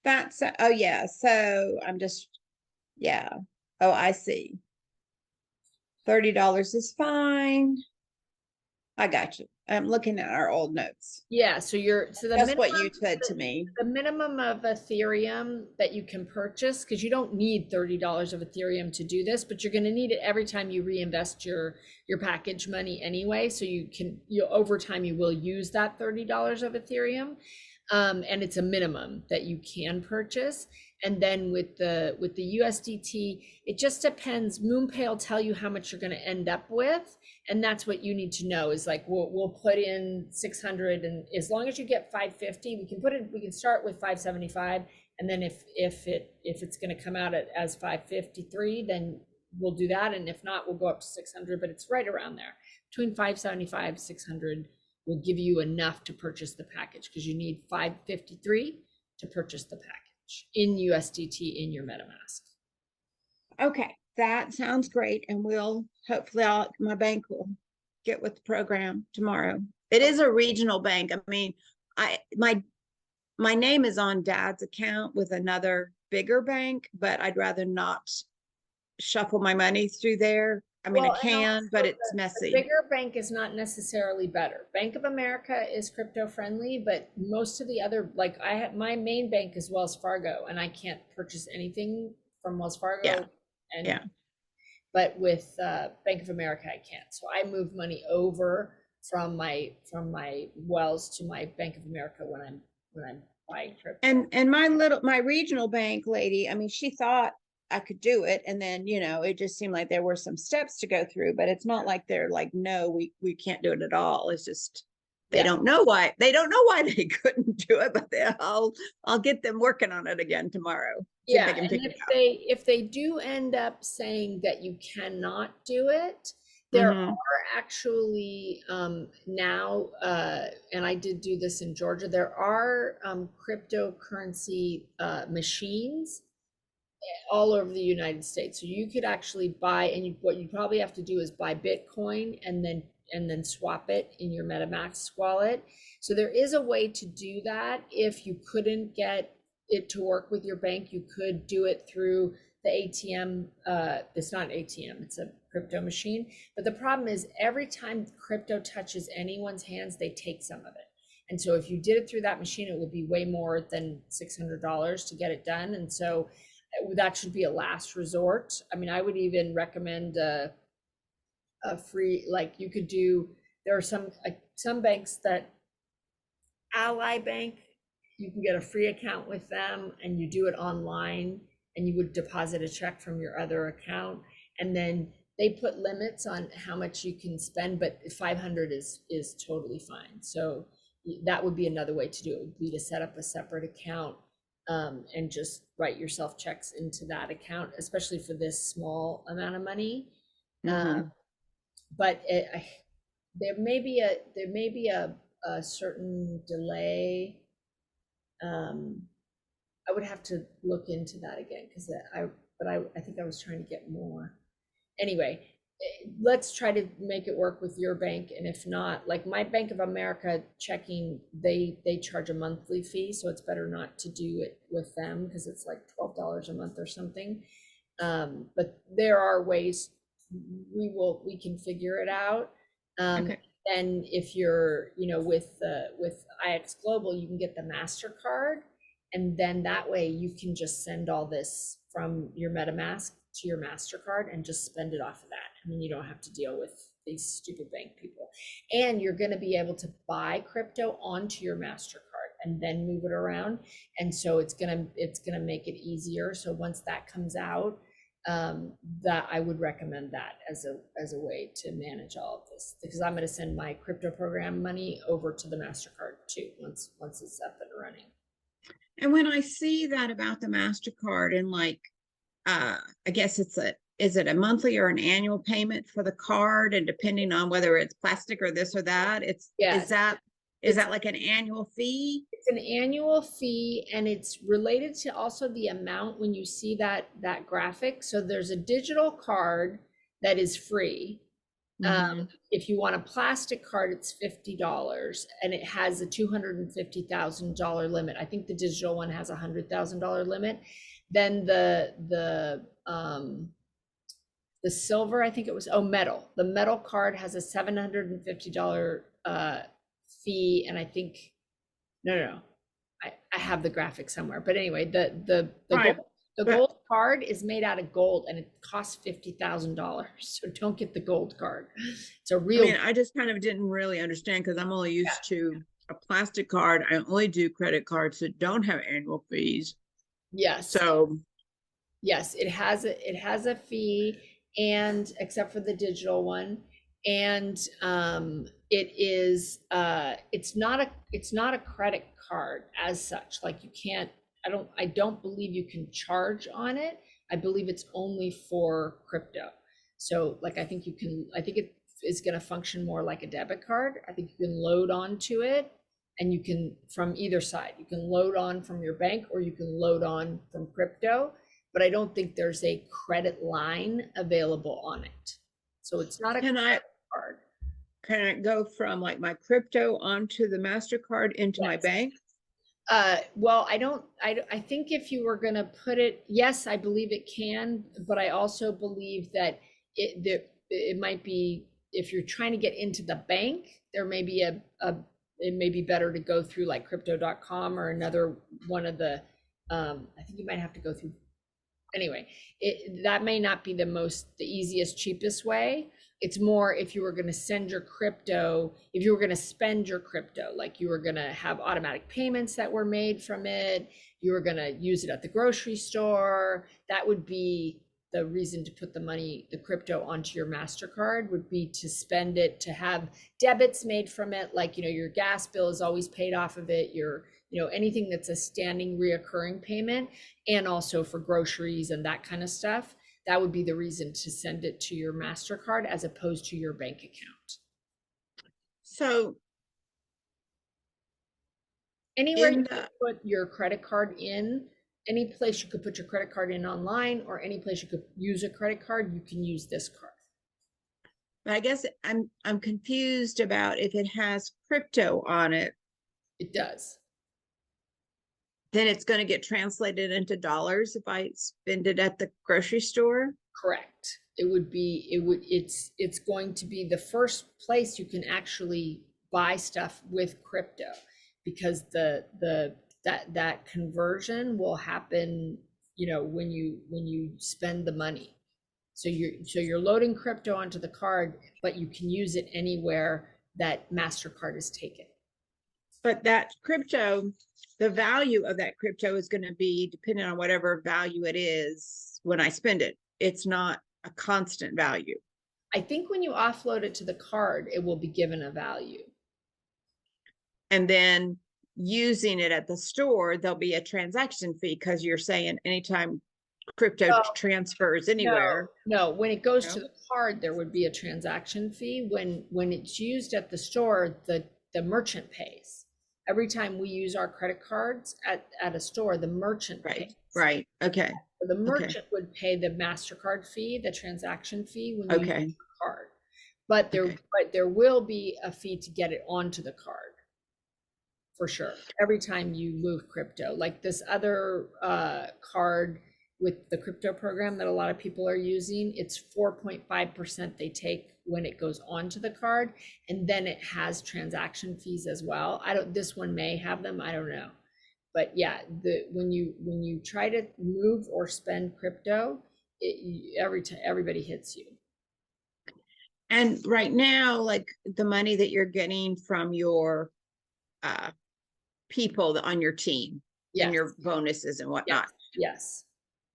That's, oh yeah, so I'm just, yeah. Oh, I see. $30 is fine. I got you. I'm looking at our old notes. Yeah, so the That's what minimum- you said to me. The minimum of Ethereum that you can purchase, because you don't need $30 of Ethereum to do this, but you're going to need it every time you reinvest your package money anyway. So over time you will use that $30 of Ethereum, and it's a minimum that you can purchase. And then with the USDT, it just depends. MoonPay will tell you how much you're going to end up with, and that's what you need to know. Is like we'll put in 600, and as long as you get 550, we can start with 575, and then if it's going to come out as 553, then we'll do that, and if not, we'll go up to 600. But it's right around there, between 575 600 will give you enough to purchase the package, because you need 553 to purchase the package in USDT in your MetaMask. Okay, that sounds great. And hopefully my bank will get with the program tomorrow. It is a regional bank. I mean, my name is on Dad's account with another bigger bank, but I'd rather not shuffle my money through there. I mean, Well, I and can, also but it's the messy. bigger bank is not necessarily better. Bank of America is crypto friendly, but most of the other, like my main bank is Wells Fargo, and I can't purchase anything from Wells Fargo. Yeah. And Yeah. but with Bank of America, I can't. So I move money over from my Wells to my Bank of America when I'm buying crypto. And my regional bank lady, I mean, she thought I could do it. And then, it just seemed like there were some steps to go through, but it's not like they're like, no, we can't do it at all. It's just, they don't know why they couldn't do it, but I'll get them working on it again tomorrow. Yeah, and if they do end up saying that you cannot do it, there are actually now, and I did do this in Georgia, there are cryptocurrency machines all over the United States. So you could actually buy, and what you probably have to do is buy Bitcoin and then swap it in your MetaMask wallet. So there is a way to do that. If you couldn't get it to work with your bank, you could do it through the ATM. It's not an ATM, it's a crypto machine. But the problem is every time crypto touches anyone's hands, they take some of it. And so if you did it through that machine, it would be way more than $600 to get it done. And so that should be a last resort. I mean, I would even recommend a free, like you could do, there are some banks that, Ally Bank, you can get a free account with them and you do it online, and you would deposit a check from your other account. And then they put limits on how much you can spend, but 500 is totally fine. So that would be another way to do it, would be to set up a separate account and just write yourself checks into that account, especially for this small amount of money. But there may be a certain delay. I would have to look into that again, because I think I was trying to get more. Anyway, let's try to make it work with your bank, and if not, like my Bank of America checking, they charge a monthly fee, so it's better not to do it with them, because it's like $12 a month or something. But there are ways we can figure it out. Okay. And if you're, with IX Global, you can get the MasterCard, and then that way you can just send all this from your MetaMask to your MasterCard and just spend it off of that. I mean, you don't have to deal with these stupid bank people. And you're going to be able to buy crypto onto your MasterCard and then move it around. And so it's going to make it easier. So once that comes out, that I would recommend that as a way to manage all of this, because I'm going to send my crypto program money over to the MasterCard too, once it's up and running. And when I see that about the MasterCard and like, I guess is it a monthly or an annual payment for the card? And depending on whether it's plastic or this or that, Yes. is that like an annual fee? It's an annual fee, and it's related to also the amount when you see that graphic. So there's a digital card that is free. If you want a plastic card, it's $50, and it has a $250,000 limit. I think the digital one has a $100,000 limit. Then the silver, I think it was, metal. The metal card has a $750 fee, and I think no. I have the graphic somewhere, but anyway, the Right. gold card is made out of gold, and it costs $50,000. So don't get the gold card. It's a real. I mean, I just kind of didn't really understand because I'm only used to a plastic card. I only do credit cards that don't have annual fees. Yes. So Yes, it has a fee, and except for the digital one, and it is it's not a credit card as such. Like you can't, I don't believe you can charge on it. I believe it's only for crypto. So like I think it is going to function more like a debit card. I think you can load onto it, and you can, from either side, you can load on from your bank or you can load on from crypto, but I don't think there's a credit line available on it. So it's not a credit card. can it go from like my crypto onto the MasterCard into my Yes. bank? Well, I think if you were gonna put it, yes, I believe it can, but I also believe that it might be, if you're trying to get into the bank, there may be it may be better to go through like crypto.com or another one of the, I think you might have to go through, anyway, that may not be the easiest, cheapest way. It's more if you were going to send your crypto, if you were going to spend your crypto, like you were going to have automatic payments that were made from it, you were going to use it at the grocery store, that would be the reason to put the crypto onto your MasterCard, would be to spend it, to have debits made from it. Like, your gas bill is always paid off of it. Anything that's a standing reoccurring payment, and also for groceries and that kind of stuff. That would be the reason to send it to your MasterCard as opposed to your bank account. So Anywhere in you could put your credit card in, any place you could put your credit card in online, or any place you could use a credit card, you can use this card. I guess I'm confused about if it has crypto on it, It does. then it's going to get translated into dollars if I spend it at the grocery store. Correct. It's going to be the first place you can actually buy stuff with crypto, because that conversion will happen, when you spend the money. So you're loading crypto onto the card, but you can use it anywhere that MasterCard is taken. But that crypto, the value of that crypto is going to be dependent on whatever value it is when I spend it. It's not a constant value. I think when you offload it to the card, it will be given a value. And then using it at the store, there'll be a transaction fee, because you're saying anytime crypto transfers anywhere. No, when it goes to No? the card, there would be a transaction fee. When it's used at the store, the merchant pays. Every time we use our credit cards at a store, the merchant pays. Right. Okay. So the merchant would pay the MasterCard fee, the transaction fee, when you use the card. But there will be a fee to get it onto the card, for sure. Every time you move crypto, like this other card with the crypto program that a lot of people are using, it's 4.5% they take when it goes onto the card, and then it has transaction fees as well. This one may have them, I don't know. But yeah, when you try to move or spend crypto, everybody hits you. And right now, like the money that you're getting from your people on your team and Yes, your bonuses and whatnot. yes.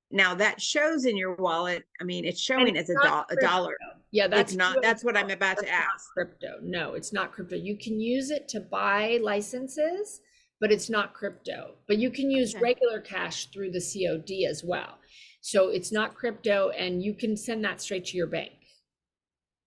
Now that shows in your wallet. I mean, it's And showing it's as not a dollar. crypto. Yeah, It's not. US That's what I'm dollars. about to That's not ask. crypto. No, it's not crypto. You can use it to buy licenses, but it's not crypto. But you can use Okay. regular cash through the COD as well. So it's not crypto, and you can send that straight to your bank.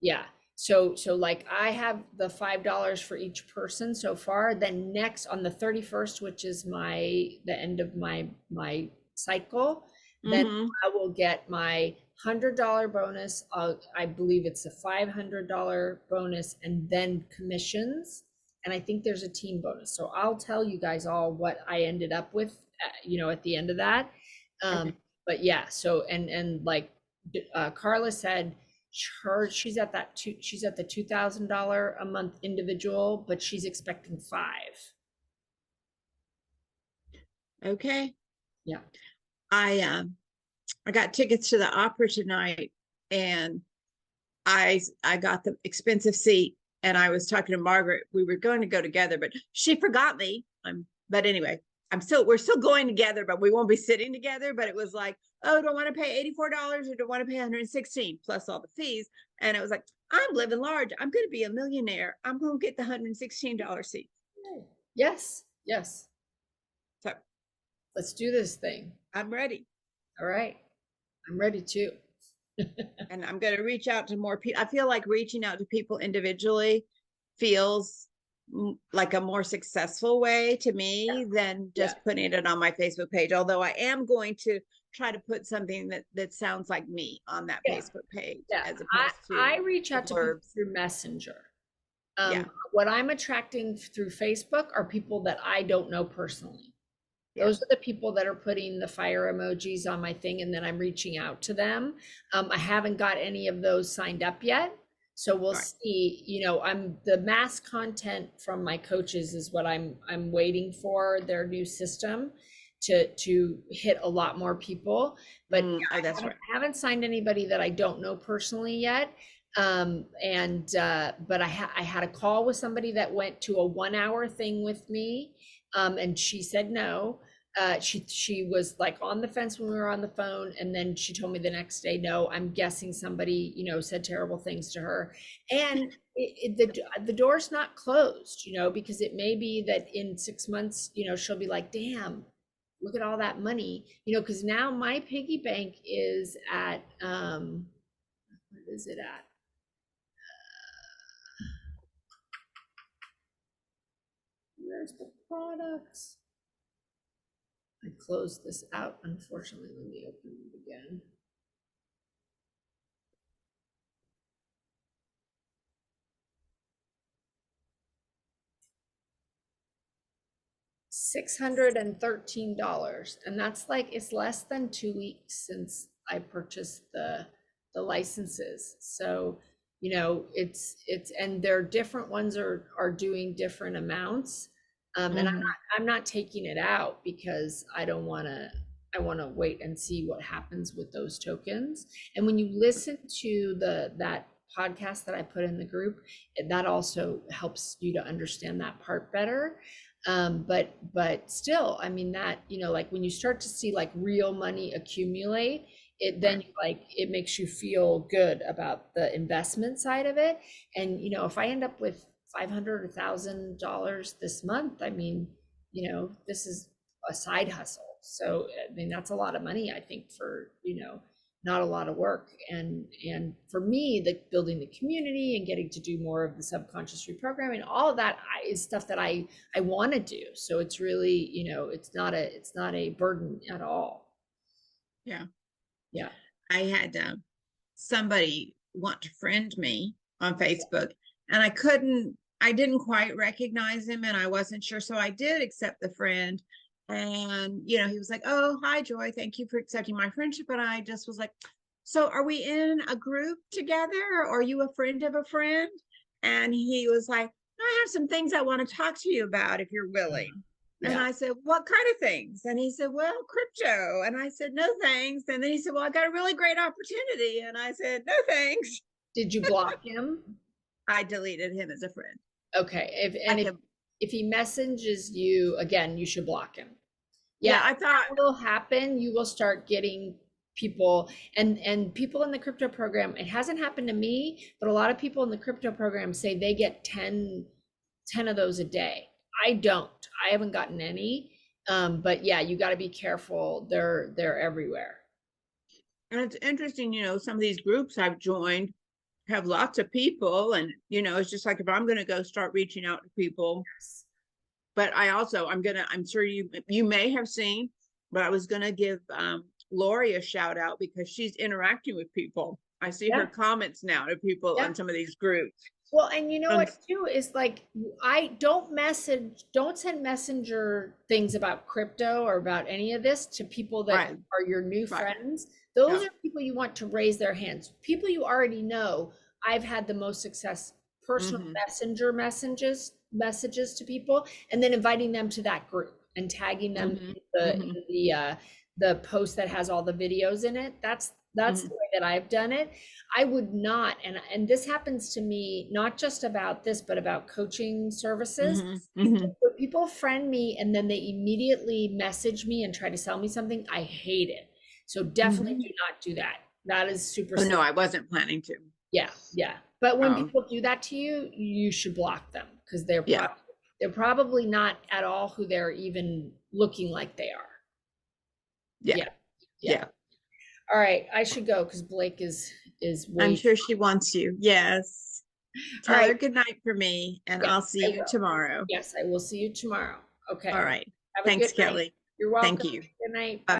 Yeah. So like I have the $5 for each person so far. Then next on the 31st, which is the end of my cycle, then Mhm. I will get my $100 bonus. I believe it's a $500 bonus, and then commissions. And I think there's a team bonus. So I'll tell you guys all what I ended up with, at the end of that. Okay. But yeah, so and like Carla said, she's at the $2,000 a month individual, but she's expecting 5. Okay. Yeah. I got tickets to the opera tonight, and I got the expensive seat, and I was talking to Margaret. We were going to go together, but she forgot me. But anyway, we're still going together, but we won't be sitting together. But it was like, oh, don't want to pay $84 or don't want to pay $116 plus all the fees. And it was like, I'm living large. I'm going to be a millionaire. I'm going to get the $116 seat. Yes. Yes. So Let's do this thing. I'm ready. All right. I'm ready too. And I'm going to reach out to more people. I feel like reaching out to people individually feels like a more successful way to me than just putting it on my Facebook page. Although I am going to try to put something that sounds like me on that Facebook page, as opposed to I reach out to people blurbs. through Messenger. Yeah. What I'm attracting through Facebook are people that I don't know personally. Yeah. Those are the people that are putting the fire emojis on my thing, and then I'm reaching out to them. I haven't got any of those signed up yet. So we'll see. I'm the mass content from my coaches is what I'm waiting for their new system to hit a lot more people. But That's right. I haven't signed anybody that I don't know personally yet. But I had a call with somebody that went to a 1-hour thing with me. And she said no. She was like on the fence when we were on the phone, and then she told me the next day, no, I'm guessing somebody, said terrible things to her. And the door's not closed, because it may be that in 6 months, she'll be like, damn, look at all that money, because now my piggy bank is at, what is it at? Where's the products? I closed this out, unfortunately. Let me open it again. $613, and that's like it's less than 2 weeks since I purchased the licenses. So it's and their different ones are doing different amounts. And I'm not taking it out because I want to wait and see what happens with those tokens. And when you listen to that podcast that I put in the group, that also helps you to understand that part better. But still, I mean that, like when you start to see like real money accumulate, it makes you feel good about the investment side of it. And, if I end up with $500 or $1,000 this month, I mean, this is a side hustle. So, I mean, that's a lot of money, I think, for, not a lot of work. And for me, building the community and getting to do more of the subconscious reprogramming, all of that is stuff that I want to do. So it's really, it's not a burden at all. Yeah. Yeah. I had somebody want to friend me on Facebook, and I didn't quite recognize him, and I wasn't sure. So I did accept the friend. And, he was like, oh, hi, Joy. Thank you for accepting my friendship. And I just was like, so are we in a group together? Or are you a friend of a friend? And he was like, I have some things I want to talk to you about if you're willing. Yeah. And I said, what kind of things? And he said, well, crypto. And I said, no, thanks. And then he said, well, I got a really great opportunity. And I said, no, thanks. Did you block him? I deleted him as a friend. Okay, I if can- he messages you again, you should block him. Yeah, Yeah, I thought, that will happen. You will start getting people and people in the crypto program. It hasn't happened to me, but a lot of people in the crypto program say they get 10 of those a day. I don't. I haven't gotten any. But yeah, you got to be careful. They're everywhere. and it's interesting, some of these groups I've joined have lots of people, and it's just like if I'm going to go start reaching out to people. But I'm sure you may have seen, but I was gonna give Lori a shout out because she's interacting with people. I see her Yeah. comments now to people Yeah. on some of these groups. Well, and you know Um, what too is like, I don't send messenger things about crypto or about any of this to people that Right. are your new Right. friends. Those Yeah. are people you want to raise their hands. People you already know. I've had the most success personal Mhm. messenger messages to people, and then inviting them to that group and tagging them Mhm. in the post that has all the videos in it. That's Mhm. the way that I've done it. I would not, and this happens to me, not just about this, but about coaching services. Mhm. Mhm. When people friend me and then they immediately message me and try to sell me something, I hate it. So definitely do not do that. That is super. Oh, no, I wasn't planning to. Yeah, yeah. But when Oh. people do that to you, you should block them because Yeah. they're probably not at all who they're even looking like they are. Yeah. Yeah. Yeah. All right, I should go because Blake is I'm waiting. sure she wants you. Yes. Tell All her right. good night for me, and Yes, I'll see I you will. tomorrow. Yes, I will see you tomorrow. Okay. All right. Have a Thanks, good night. Kelly. You're welcome. Thank you. Good night. Bye.